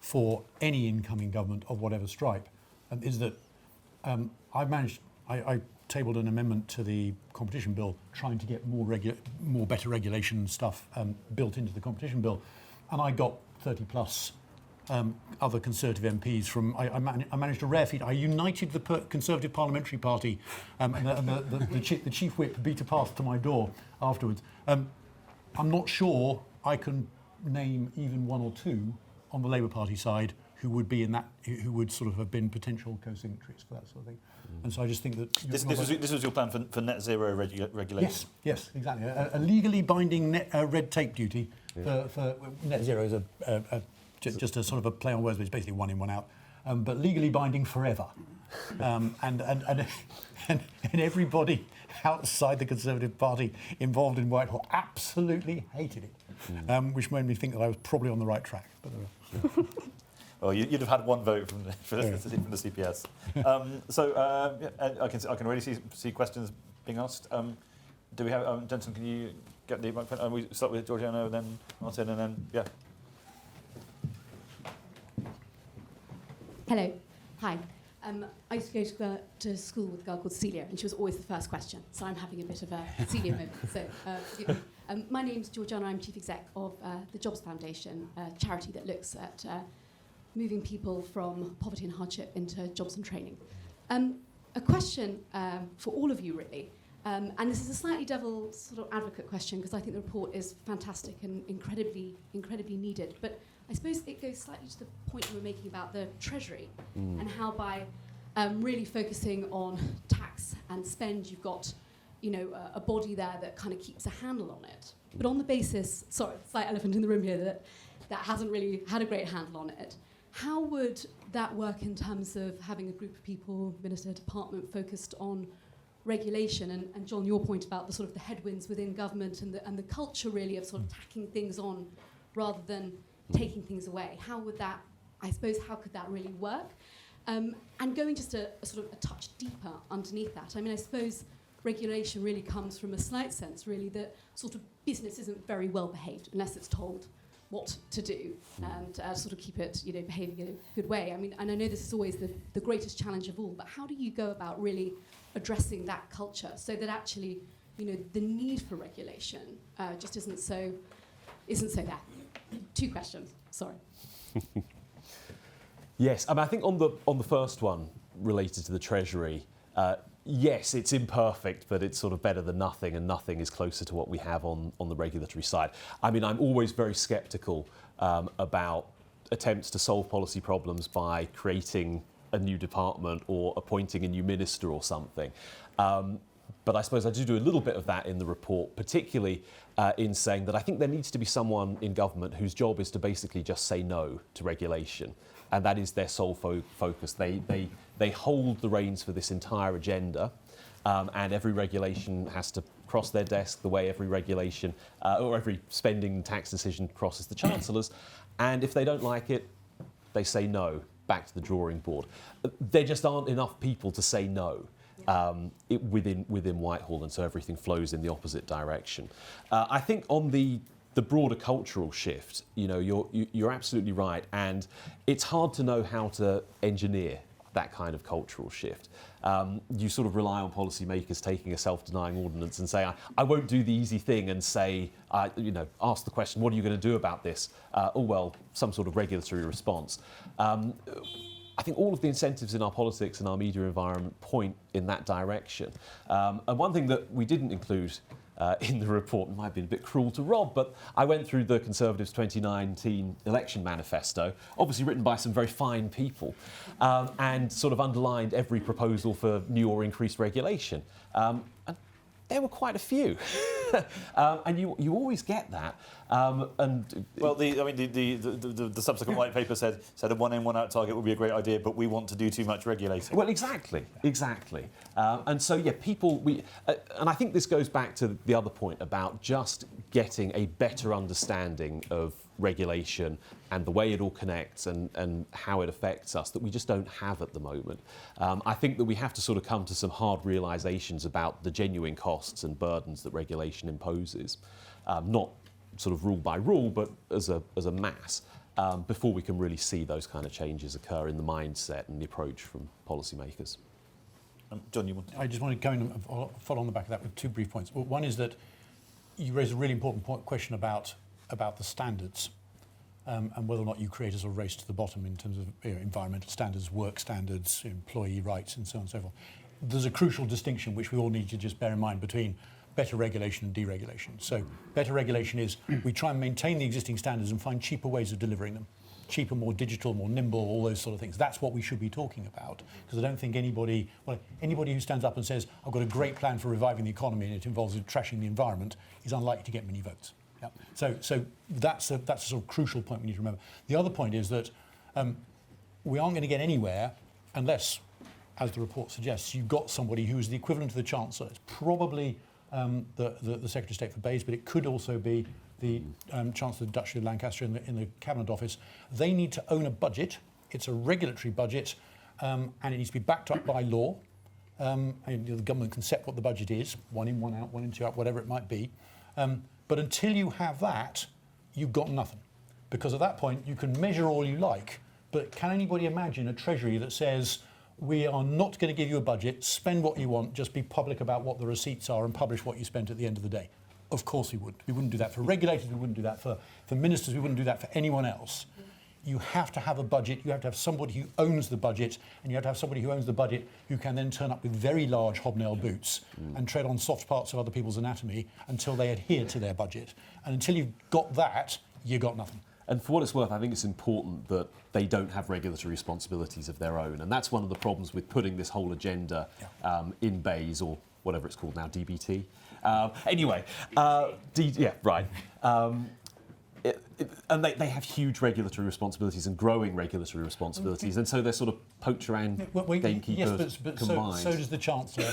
[SPEAKER 3] for any incoming government of whatever stripe is that I tabled an amendment to the competition bill trying to get more better regulation stuff built into the competition bill, and I got 30 plus other Conservative MPs from. I managed a rare feat. I united the Conservative Parliamentary Party, and the chief whip beat a path to my door afterwards. I'm not sure I can name even one or two on the Labour Party side who would be in that, who would sort of have been potential co-signatories for that sort of thing. And so I just think that
[SPEAKER 1] This was your plan for net zero regulation?
[SPEAKER 3] Yes, exactly. A legally binding red tape duty for net zero is just a sort of a play on words, but it's basically one in, one out. But legally binding forever. And everybody outside the Conservative Party involved in Whitehall absolutely hated it, which made me think that I was probably on the right track. But
[SPEAKER 1] well, you'd have had one vote from the CPS. I can already see questions being asked. Do we have, Jensen, can you get the microphone? We start with Georgiana, and then Martin, and then, yeah.
[SPEAKER 6] Hello. Hi. I used to go to school with a girl called Celia, and she was always the first question. So I'm having a bit of a Celia moment. So forgive me. My name's Georgiana. I'm Chief Exec of the Jobs Foundation, a charity that looks at moving people from poverty and hardship into jobs and training. A question for all of you, really, and this is a slightly devil's sort of advocate question, because I think the report is fantastic and incredibly needed. But I suppose it goes slightly to the point you were making about the Treasury and how by really focusing on tax and spend, you've got, a body there that kind of keeps a handle on it. But on the basis, sorry, slight elephant in the room here, that hasn't really had a great handle on it. How would that work in terms of having a group of people, minister, department, focused on regulation? And John, your point about the sort of the headwinds within government and the culture really of sort of tacking things on rather than taking things away. How would that, I suppose, how could that really work? And going just a sort of a touch deeper underneath that, I mean, I suppose regulation really comes from a slight sense, really, that sort of business isn't very well behaved unless it's told what to do and sort of keep it, behaving in a good way. I mean, and I know this is always the greatest challenge of all, but how do you go about really addressing that culture so that actually, the need for regulation just isn't so there? 2 questions, sorry.
[SPEAKER 2] Yes, I mean, I think on the first one related to the Treasury, yes, it's imperfect, but it's sort of better than nothing, and nothing is closer to what we have on the regulatory side. I mean, I'm always very sceptical about attempts to solve policy problems by creating a new department or appointing a new minister or something. But I suppose I do a little bit of that in the report, particularly in saying that I think there needs to be someone in government whose job is to basically just say no to regulation. And that is their sole focus. They hold the reins for this entire agenda, and every regulation has to cross their desk the way every regulation or every spending and tax decision crosses the Chancellor's. And if they don't like it, they say no, back to the drawing board. There just aren't enough people to say no within Whitehall, and so everything flows in the opposite direction. I think on the broader cultural shift, you're absolutely right, and it's hard to know how to engineer that kind of cultural shift. You sort of rely on policymakers taking a self-denying ordinance and say, I won't do the easy thing and say, ask the question, what are you going to do about this? Some sort of regulatory response. I think all of the incentives in our politics and our media environment point in that direction. And one thing that we didn't include in the report, it might have been a bit cruel to Rob, but I went through the Conservatives' 2019 election manifesto, obviously written by some very fine people, and sort of underlined every proposal for new or increased regulation. And there were quite a few. And you always get that. Well, the subsequent white paper said a one in, one out target would be a great idea, but we want to do too much regulating. Well, exactly. And so, yeah, and I think this goes back to the other point about just getting a better understanding of regulation and the way it all connects and how it affects us that we just don't have at the moment. I think that we have to sort of come to some hard realisations about the genuine costs and burdens that regulation imposes, not sort of rule by rule, but as a mass, before we can really see those kind of changes occur in the mindset and the approach from policymakers. John, you want to?
[SPEAKER 3] I just want to go and follow on the back of that with 2 brief points. Well, one is that you raise a really important question about the standards and whether or not you create a sort of race to the bottom in terms of environmental standards, work standards, employee rights, and so on and so forth. There's a crucial distinction which we all need to just bear in mind between better regulation and deregulation. So better regulation is we try and maintain the existing standards and find cheaper ways of delivering them. Cheaper, more digital, more nimble, all those sort of things. That's what we should be talking about. Because I don't think anybody who stands up and says, I've got a great plan for reviving the economy and it involves trashing the environment, is unlikely to get many votes. Yeah. So that's a sort of crucial point we need to remember. The other point is that we aren't going to get anywhere unless, as the report suggests, you've got somebody who is the equivalent to the Chancellor. It's probably the Secretary of State for Bays, but it could also be the Chancellor of the Duchy of Lancaster in the Cabinet Office. They need to own a budget. It's a regulatory budget, and it needs to be backed up by law. And the government can set what the budget is, 1 in, 1 out, 1 in, 2 out, whatever it might be. But until you have that, you've got nothing. Because at that point, you can measure all you like, but can anybody imagine a Treasury that says, we are not going to give you a budget, spend what you want, just be public about what the receipts are and publish what you spent at the end of the day? Of course we would. We wouldn't do that for regulators, we wouldn't do that for ministers, we wouldn't do that for anyone else. you have to have a budget, you have to have somebody who owns the budget, and you have to have somebody who owns the budget who can then turn up with very large hobnail boots and tread on soft parts of other people's anatomy until they adhere to their budget. And until you've got that, you got nothing.
[SPEAKER 2] And for what it's worth, I think it's important that they don't have regulatory responsibilities of their own. And that's one of the problems with putting this whole agenda in BEIS, or whatever it's called now, DBT. And they have huge regulatory responsibilities and growing regulatory responsibilities, and so they're sort of poacher and gamekeeper combined.
[SPEAKER 3] So does the Chancellor.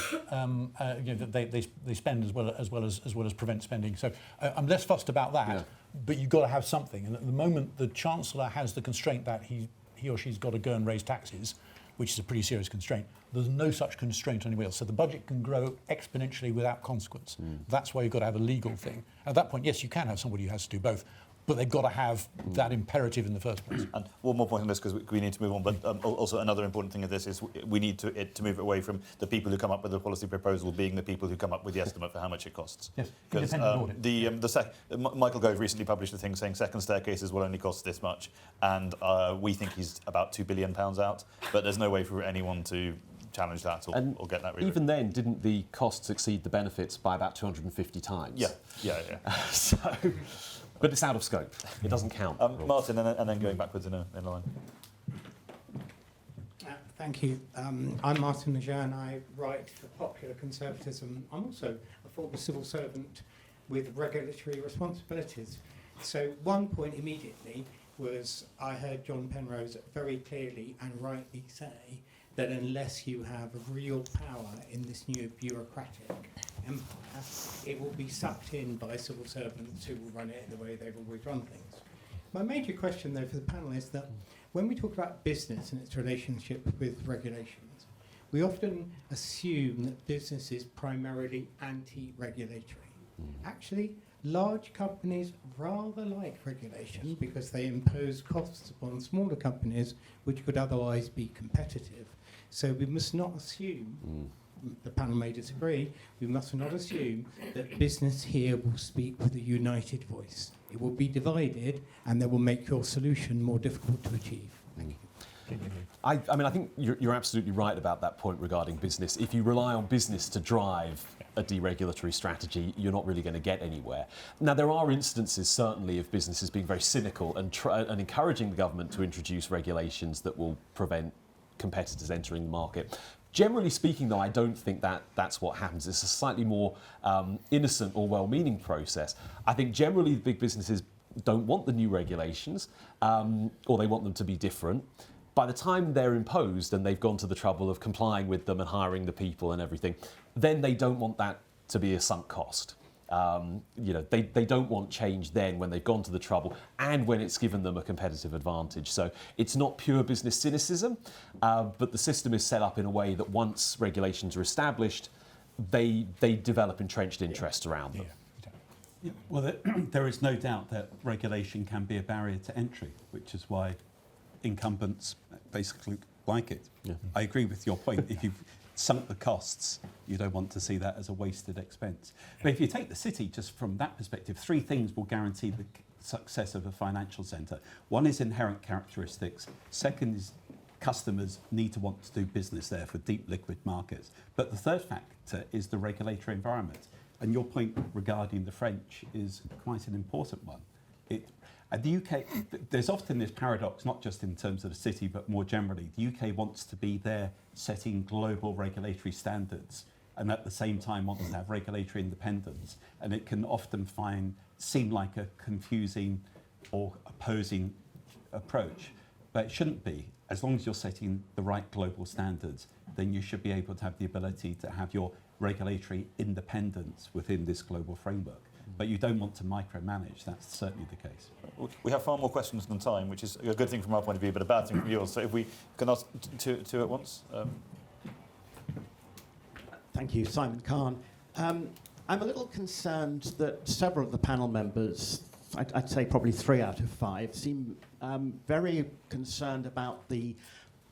[SPEAKER 3] They spend as well as prevent spending. So I'm less fussed about that. But you've got to have something. And at the moment, the Chancellor has the constraint that he or she's got to go and raise taxes, which is a pretty serious constraint. There's no such constraint anywhere else. So the budget can grow exponentially without consequence. That's why you've got to have a legal thing. At that point, yes, you can have somebody who has to do both, but they've got to have that imperative in the first place.
[SPEAKER 1] And one more point on this, because we need to move on, but also another important thing of this is we need to move away from the people who come up with the policy proposal being the people who come up with the estimate for how much it costs.
[SPEAKER 3] Yes,
[SPEAKER 1] because Michael Gove recently published a thing saying second staircases will only cost this much, and we think he's about £2 billion out, but there's no way for anyone to challenge that or get that.
[SPEAKER 2] Even then, didn't the costs exceed the benefits by about 250 times?
[SPEAKER 1] Yeah.
[SPEAKER 2] So, but it's out of scope. It doesn't count.
[SPEAKER 1] Martin, and then going backwards in line.
[SPEAKER 7] Thank you. I'm Martin Lejeune, and I write for Popular Conservatism. I'm also a former civil servant with regulatory responsibilities. So one point immediately was I heard John Penrose very clearly and rightly say that unless you have real power in this new bureaucratic empire, it will be sucked in by civil servants who will run it the way they've always run things. My major question, though, for the panel is that when we talk about business and its relationship with regulations, we often assume that business is primarily anti-regulatory. Actually, large companies rather like regulation because they impose costs upon smaller companies which could otherwise be competitive. So we must not assume, the panel may disagree, we must not assume that business here will speak with a united voice. It will be divided, and that will make your solution more difficult to achieve. Thank you.
[SPEAKER 2] I think you're absolutely right about that point regarding business. If you rely on business to drive a deregulatory strategy, you're not really going to get anywhere. Now, there are instances, certainly, of businesses being very cynical and encouraging the government to introduce regulations that will prevent competitors entering the market. Generally speaking, though, I don't think that's what happens. It's a slightly more innocent or well-meaning process. I think generally big businesses don't want the new regulations, or they want them to be different. By the time they're imposed and they've gone to the trouble of complying with them and hiring the people and everything, then they don't want that to be a sunk cost. They don't want change then when they've gone to the trouble and when it's given them a competitive advantage. So it's not pure business cynicism, but the system is set up in a way that once regulations are established, they develop entrenched interests around them.
[SPEAKER 5] Yeah, well, there is no doubt that regulation can be a barrier to entry, which is why incumbents basically like it. Yeah. I agree with your point. If you've sunk the costs, you don't want to see that as a wasted expense. But if you take the city just from that perspective, three things will guarantee the success of a financial centre. One is inherent characteristics. Second is customers need to want to do business there for deep liquid markets. But the third factor is the regulatory environment. And your point regarding the French is quite an important one. The UK, there's often this paradox, not just in terms of the city, but more generally. The UK wants to be there setting global regulatory standards and at the same time wants to have regulatory independence. And it can often seem like a confusing or opposing approach. But it shouldn't be. As long as you're setting the right global standards, then you should be able to have the ability to have your regulatory independence within this global framework. But you don't want to micromanage. That's certainly the case.
[SPEAKER 1] We have far more questions than time, which is a good thing from our point of view, but a bad thing from yours. So if we can ask two at once.
[SPEAKER 8] Thank you, Simon Khan. I'm a little concerned that several of the panel members, I'd say probably 3 out of 5, seem very concerned about the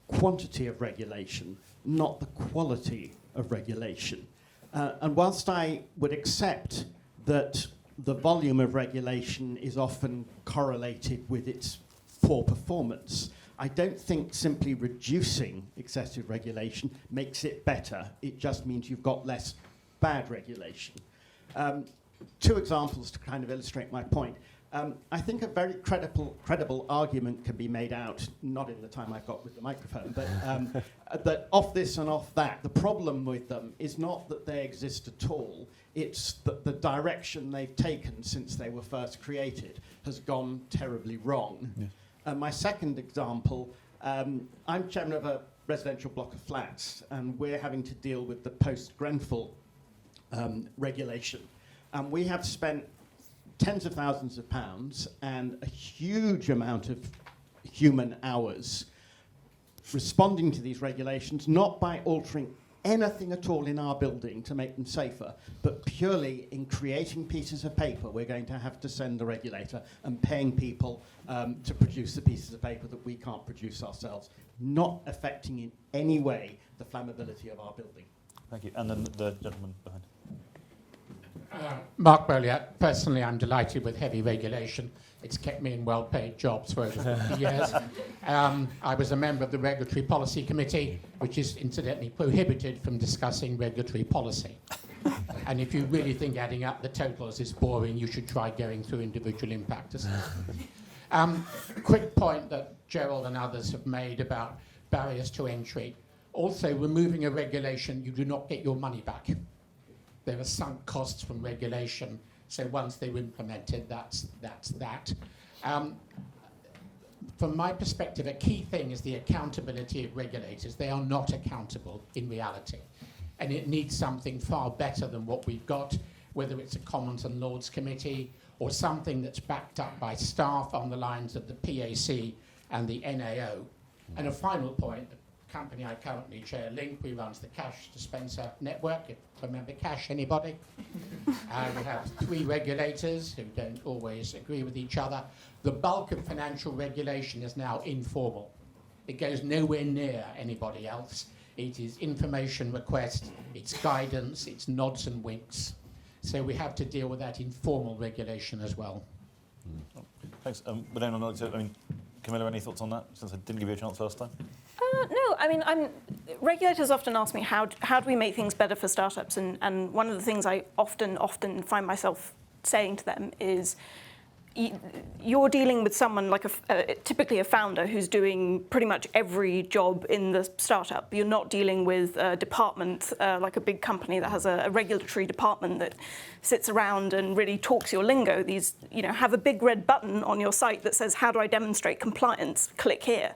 [SPEAKER 8] quantity of regulation, not the quality of regulation. And whilst I would accept that the volume of regulation is often correlated with its poor performance. I don't think simply reducing excessive regulation makes it better. It just means you've got less bad regulation. Two examples to kind of illustrate my point. I think a very credible argument can be made out, not in the time I've got with the microphone, but that off this and off that. The problem with them is not that they exist at all, it's that the direction they've taken since they were first created has gone terribly wrong. Yes. My second example, I'm chairman of a residential block of flats, and we're having to deal with the post-Grenfell regulation. And we have spent tens of thousands of pounds and a huge amount of human hours responding to these regulations, not by altering anything at all in our building to make them safer, but purely in creating pieces of paper we're going to have to send the regulator and paying people to produce the pieces of paper that we can't produce ourselves, not affecting in any way the flammability of our building.
[SPEAKER 1] Thank you. And then the gentleman behind.
[SPEAKER 9] Mark Boliat. Personally, I'm delighted with heavy regulation. It's kept me in well-paid jobs for over 50 years. I was a member of the Regulatory Policy Committee, which is incidentally prohibited from discussing regulatory policy. And if you really think adding up the totals is boring, you should try going through individual impact assessments. Quick point that Gerald and others have made about barriers to entry. Also, removing a regulation, you do not get your money back. There are sunk costs from regulation, so once they're implemented, that's that. From my perspective, a key thing is the accountability of regulators. They are not accountable in reality, and it needs something far better than what we've got, whether it's a Commons and Lords Committee or something that's backed up by staff on the lines of the PAC and the NAO. And a final point, the company I currently chair, Link, we runs the cash dispenser network. If you remember cash, anybody? We have 3 regulators who don't always agree with each other. The bulk of financial regulation is now informal. It goes nowhere near anybody else. It is information request, it's guidance, it's nods and winks. So we have to deal with that informal regulation as well.
[SPEAKER 1] Thanks. Would anyone like to, Camilla, any thoughts on that, since I didn't give you a chance last time?
[SPEAKER 4] No, regulators often ask me how do we make things better for startups, and one of the things I often find myself saying to them is, you're dealing with someone like typically a founder who's doing pretty much every job in the startup. You're not dealing with a department like a big company that has a regulatory department that sits around and really talks your lingo. These, have a big red button on your site that says, how do I demonstrate compliance? Click here.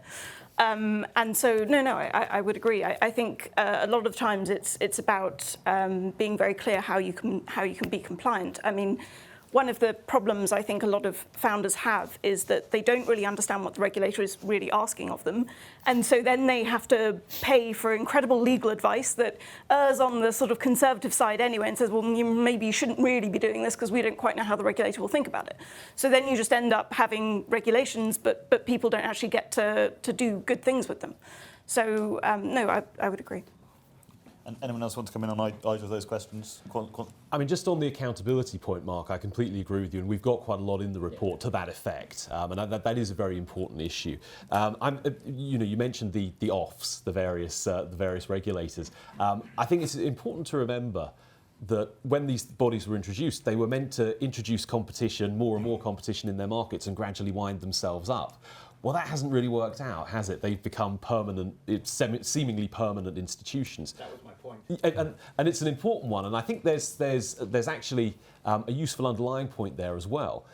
[SPEAKER 4] And so, I would agree. I think a lot of times it's about being very clear how you can be compliant. One of the problems I think a lot of founders have is that they don't really understand what the regulator is really asking of them. And so then they have to pay for incredible legal advice that errs on the sort of conservative side anyway and says, well, maybe you shouldn't really be doing this because we don't quite know how the regulator will think about it. So then you just end up having regulations, but people don't actually get to do good things with them. So, I would agree.
[SPEAKER 1] And anyone else want to come in on either of those questions?
[SPEAKER 2] Just on the accountability point, Mark, I completely agree with you, and we've got quite a lot in the report to that effect, and that is a very important issue. You mentioned the OFs, the various regulators. I think it's important to remember that when these bodies were introduced, they were meant to introduce competition, more and more competition in their markets, and gradually wind themselves up. Well, that hasn't really worked out, has it? They've become permanent, seemingly permanent institutions.
[SPEAKER 3] That was my point.
[SPEAKER 2] And it's an important one, and I think there's actually a useful underlying point there as well,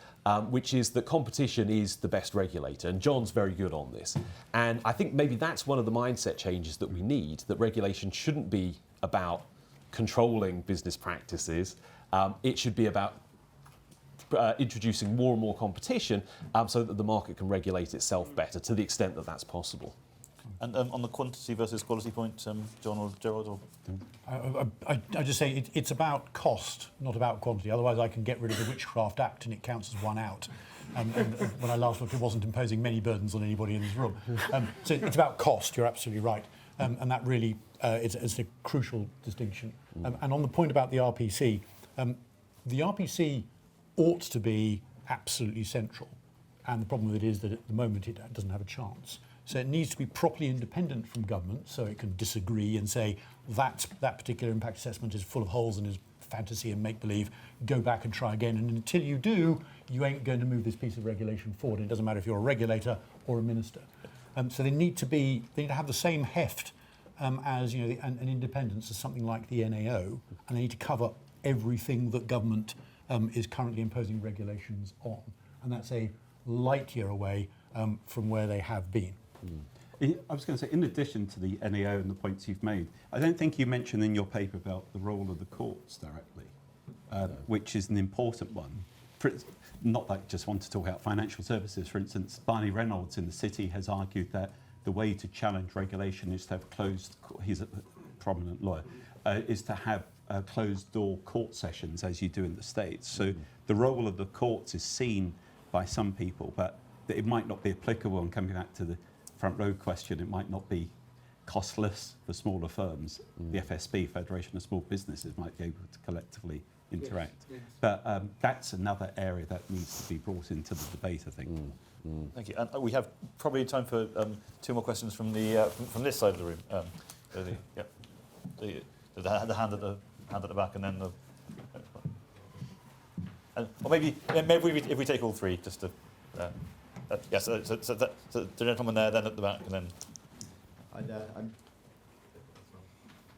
[SPEAKER 2] which is that competition is the best regulator, and John's very good on this. And I think maybe that's one of the mindset changes that we need, that regulation shouldn't be about controlling business practices. It should be about introducing more and more competition so that the market can regulate itself better to the extent that that's possible.
[SPEAKER 1] And on the quantity versus quality point, John or Gerard?
[SPEAKER 3] I just say it's about cost, not about quantity. Otherwise, I can get rid of the Witchcraft Act and it counts as one out. And when I last looked, it wasn't imposing many burdens on anybody in this room. So it's about cost, you're absolutely right. And that really is a crucial distinction. And on the point about the RPC ought to be absolutely central. And the problem with it is that at the moment it doesn't have a chance. So it needs to be properly independent from government, so it can disagree and say that particular impact assessment is full of holes and is fantasy and make-believe, go back and try again. And until you do, you ain't going to move this piece of regulation forward. It doesn't matter if you're a regulator or a minister. So they need to have the same heft as an independence as something like the NAO, and they need to cover everything that government is currently imposing regulations on. And that's a light year away from where they have been.
[SPEAKER 5] I was going to say, in addition to the NAO and the points you've made, I don't think you mentioned in your paper about the role of the courts directly, which is an important one. Not that I just want to talk about financial services. For instance, Barney Reynolds in the City has argued that the way to challenge regulation is to have he's a prominent lawyer, is to have closed-door court sessions, as you do in the States. So the role of the courts is seen by some people, but it might not be applicable. And coming back to the front row question, it might not be costless for smaller firms. The FSB, Federation of Small Businesses, might be able to collectively interact.
[SPEAKER 10] Yes.
[SPEAKER 5] But that's another area that needs to be brought into the debate, I think.
[SPEAKER 1] Thank you. And we have probably time for 2 more questions from the from this side of the room. The hand at the back, and then the. Or maybe if we take all 3, just to. Yes. So the gentleman there, then at the back, and then.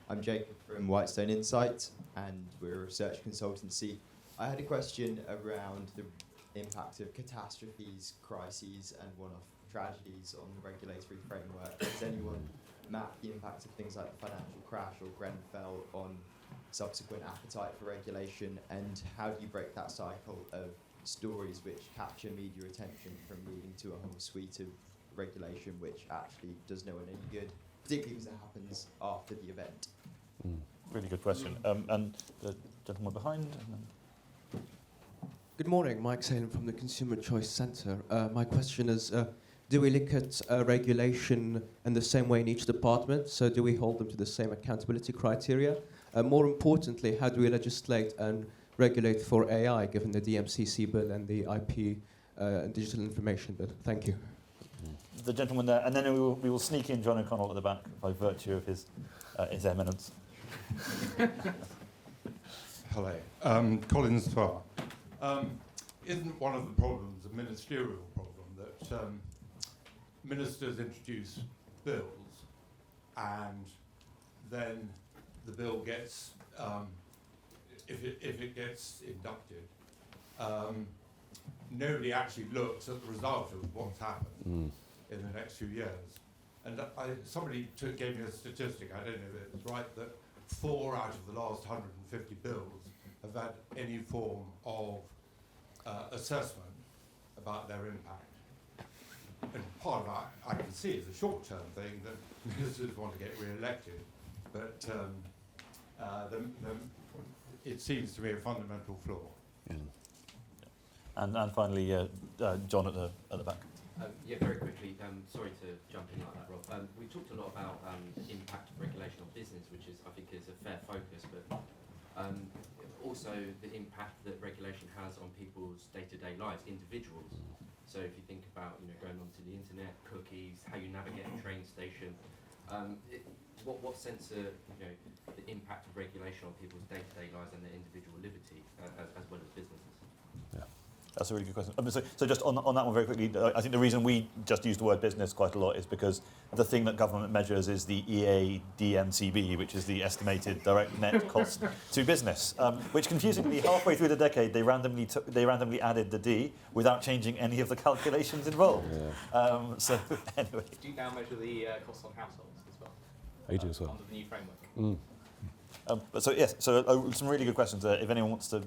[SPEAKER 11] I'm Jacob from Whitestone Insight, and we're a research consultancy. I had a question around the impact of catastrophes, crises, and one-off tragedies on the regulatory framework. Does anyone map the impact of things like the financial crash or Grenfell on subsequent appetite for regulation, and how do you break that cycle of stories which capture media attention from leading to a whole suite of regulation which actually does no one any good, particularly because it happens after the event?
[SPEAKER 1] Really good question. And the gentleman behind. And then.
[SPEAKER 12] Good morning, Mike Salem from the Consumer Choice Centre. My question is, do we look at regulation in the same way in each department? So do we hold them to the same accountability criteria? More importantly, how do we legislate and regulate for AI, given the DMCC bill and the IP and digital information bill? Thank you.
[SPEAKER 1] The gentleman there, and then we will sneak in John O'Connell at the back by virtue of his eminence.
[SPEAKER 13] Hello. Colin Star. Isn't one of the problems a ministerial problem that ministers introduce bills and then the bill gets, if it gets inducted, nobody actually looks at the result of what's happened in the next few years. And somebody gave me a statistic, I don't know if it's right, that 4 out of the last 150 bills have had any form of assessment about their impact. And part of that I can see is a short-term thing that ministers want to get re-elected, but it seems to me a fundamental flaw.
[SPEAKER 1] And finally, John at the back.
[SPEAKER 10] Yeah, very quickly, sorry to jump in like that, Rob. We talked a lot about the impact of regulation on business, which I think is a fair focus, but also the impact that regulation has on people's day-to-day lives, individuals. So if you think about going onto the internet, cookies, how you navigate a train station, what sense of the impact of regulation on people's day-to-day lives and their individual liberty as well as businesses?
[SPEAKER 1] Yeah. That's a really good question. So just on that one very quickly, I think the reason we just use the word business quite a lot is because the thing that government measures is the EADMCB, which is the estimated direct net cost to business, which confusingly halfway through the decade they randomly added the D without changing any of the calculations involved. Yeah. So anyway.
[SPEAKER 14] Do you now measure the costs on households as well?
[SPEAKER 2] You do as well.
[SPEAKER 14] Under the new framework.
[SPEAKER 1] So yes, so some really good questions there. If anyone wants to.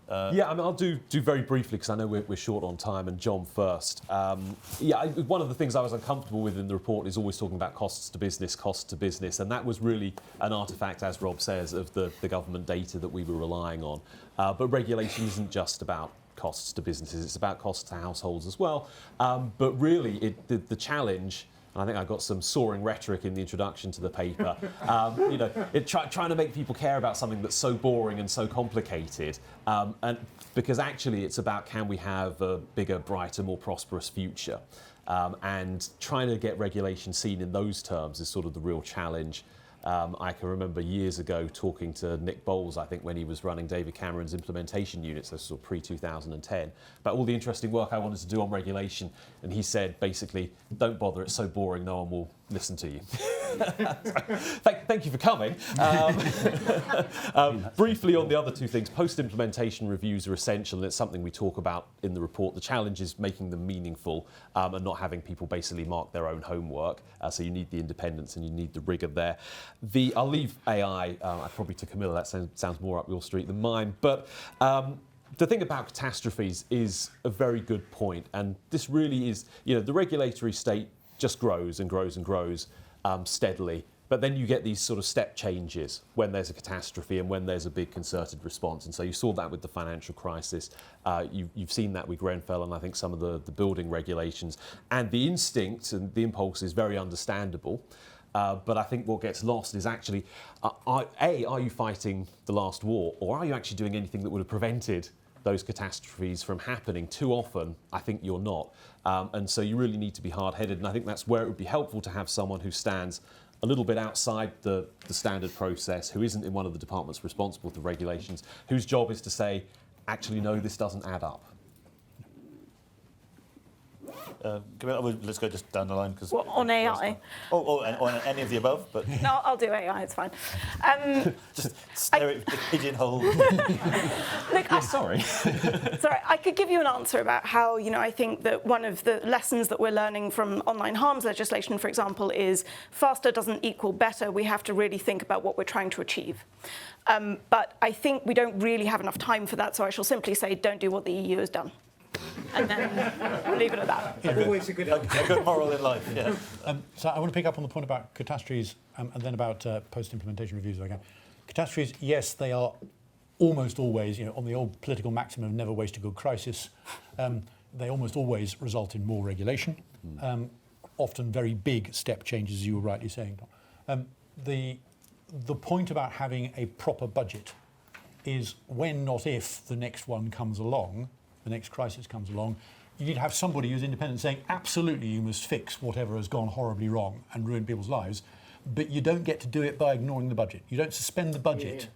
[SPEAKER 2] Yeah, I mean, I'll do very briefly because I know we're short on time, and John first. One of the things I was uncomfortable with in the report is always talking about costs to business, and that was really an artefact, as Rob says, of the government data that we were relying on. But regulation isn't just about costs to businesses, it's about costs to households as well. But really, the challenge And I think I got some soaring rhetoric in the introduction to the paper. Trying to make people care about something that's so boring and so complicated. And because actually it's about, can we have a bigger, brighter, more prosperous future? And trying to get regulation seen in those terms is sort of the real challenge. I can remember years ago talking to Nick Bowles, I think, when he was running David Cameron's implementation unit, so sort of pre-2010, about all the interesting work I wanted to do on regulation. And he said, basically, don't bother, it's so boring, no one will listen to you. Thank you for coming. Briefly on the other two things, post-implementation reviews are essential, and it's something we talk about in the report. The challenge is making them meaningful and not having people basically mark their own homework. So you need the independence and you need the rigour there. I'll leave AI, probably to Camilla, that sounds more up your street than mine. But the thing about catastrophes is a very good point. And this really is, the regulatory state just grows and grows and grows steadily. But then you get these sort of step changes when there's a catastrophe and when there's a big concerted response. And so you saw that with the financial crisis. You've seen that with Grenfell and I think some of the building regulations. And the instinct and the impulse is very understandable. But I think what gets lost is actually, are you fighting the last war, or are you actually doing anything that would have prevented those catastrophes from happening? Too often, I think you're not. And so you really need to be hard-headed. And I think that's where it would be helpful to have someone who stands a little bit outside the standard process, who isn't in one of the departments responsible for regulations, whose job is to say, actually, no, this doesn't add up.
[SPEAKER 1] Let's go just down the line.
[SPEAKER 4] On AI?
[SPEAKER 1] On any of the above. But
[SPEAKER 4] No, I'll do AI, it's fine.
[SPEAKER 1] just pigeonhole.
[SPEAKER 4] Look,
[SPEAKER 2] sorry.
[SPEAKER 4] Sorry, I could give you an answer about how, I think that one of the lessons that we're learning from online harms legislation, for example, is faster doesn't equal better. We have to really think about what we're trying to achieve. But I think we don't really have enough time for that, so I shall simply say don't do what the EU has done. And then we'll leave it at that.
[SPEAKER 7] Always a good
[SPEAKER 1] moral in life, yeah.
[SPEAKER 3] So I want to pick up on the point about catastrophes and then about post-implementation reviews, if I can. Catastrophes, yes, they are almost always, on the old political maxim of never waste a good crisis, they almost always result in more regulation, often very big step changes, as you were rightly saying, Tom. The point about having a proper budget is when, not if, the next one comes along, the next crisis comes along, you need to have somebody who's independent saying, absolutely, you must fix whatever has gone horribly wrong and ruin people's lives, but you don't get to do it by ignoring the budget. You don't suspend the budget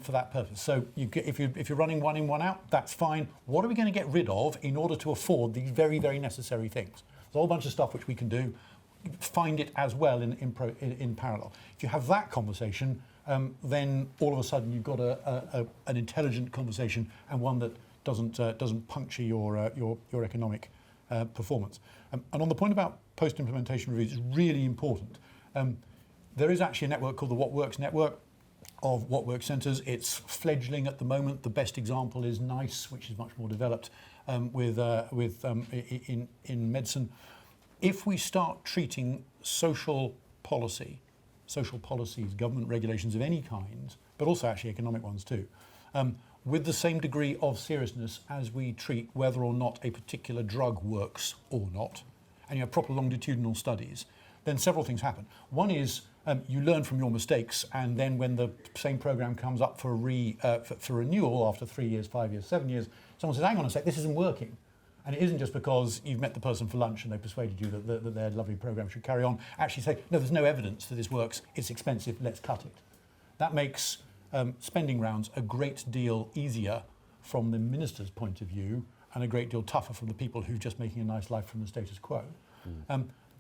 [SPEAKER 3] for that purpose. So if you're running one in, one out, that's fine. What are we going to get rid of in order to afford these very, very necessary things? There's a whole bunch of stuff which we can do. Find it as well in parallel. If you have that conversation, then all of a sudden you've got an intelligent conversation and one that doesn't puncture your economic performance. And on the point about post-implementation reviews, it's really important. There is actually a network called the What Works network of What Works centres. It's fledgling at the moment. The best example is NICE, which is much more developed in medicine. If we start treating social policies, government regulations of any kind, but also actually economic ones too, with the same degree of seriousness as we treat whether or not a particular drug works or not, and you have proper longitudinal studies, then several things happen. One is you learn from your mistakes, and then when the same program comes up for renewal after 3 years, 5 years, 7 years, someone says, hang on a sec, this isn't working. And it isn't just because you've met the person for lunch and they persuaded you that their lovely program should carry on. Actually say, no, there's no evidence that this works, it's expensive, let's cut it. That makes spending rounds a great deal easier from the minister's point of view and a great deal tougher from the people who are just making a nice life from the status quo.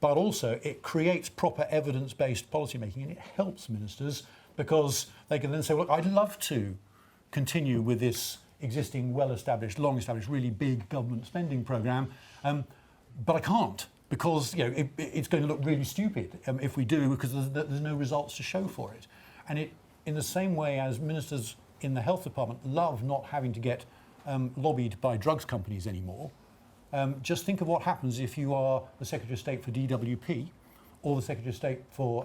[SPEAKER 3] But also it creates proper evidence-based policy making, and it helps ministers because they can then say, look, I'd love to continue with this existing well-established, long-established, really big government spending programme, but I can't because it's going to look really stupid if we do, because there's no results to show for it. And it, in the same way as ministers in the health department love not having to get lobbied by drugs companies anymore, just think of what happens if you are the Secretary of State for DWP or the Secretary of State for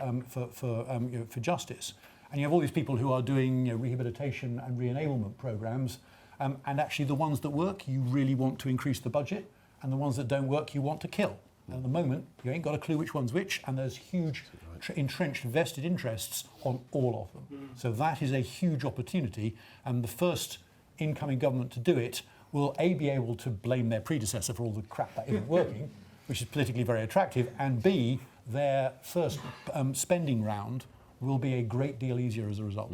[SPEAKER 3] Justice, and you have all these people who are doing rehabilitation and re-enablement programmes, and actually the ones that work you really want to increase the budget, and the ones that don't work you want to kill. And at the moment, you ain't got a clue which one's which, and there's huge entrenched vested interests on all of them. So that is a huge opportunity, and the first incoming government to do it will A, be able to blame their predecessor for all the crap that isn't working, which is politically very attractive, and B, their first spending round will be a great deal easier as a result.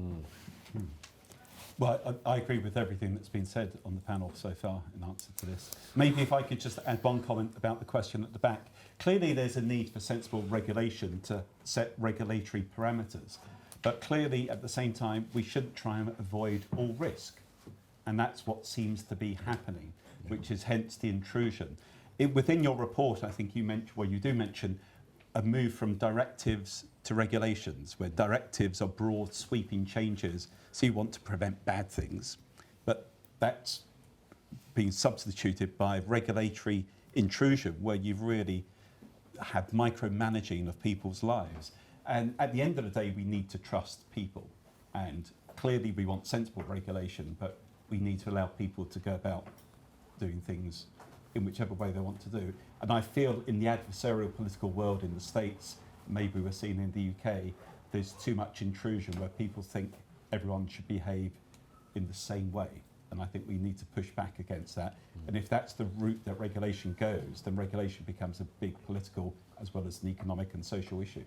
[SPEAKER 5] Well, I agree with everything that's been said on the panel so far in answer to this. Maybe if I could just add one comment about the question at the back. Clearly there's a need for sensible regulation to set regulatory parameters, but clearly at the same time we shouldn't try and avoid all risk. And that's what seems to be happening, which is hence the intrusion. Within your report, I think you do mention a move from directives to regulations, where directives are broad, sweeping changes, so you want to prevent bad things. But that's being substituted by regulatory intrusion, where you've really had micromanaging of people's lives. And at the end of the day, we need to trust people. And clearly we want sensible regulation, but we need to allow people to go about doing things in whichever way they want to do. And I feel in the adversarial political world in the States, maybe we're seeing in the UK, there's too much intrusion where people think everyone should behave in the same way. And I think we need to push back against that. And if that's the route that regulation goes, then regulation becomes a big political as well as an economic and social issue.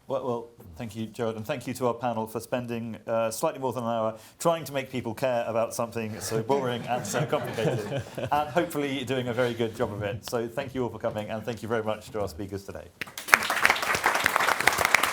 [SPEAKER 1] Well, thank you, Gerard, and thank you to our panel for spending slightly more than an hour trying to make people care about something so boring and so complicated, and hopefully doing a very good job of it. So thank you all for coming, and thank you very much to our speakers today.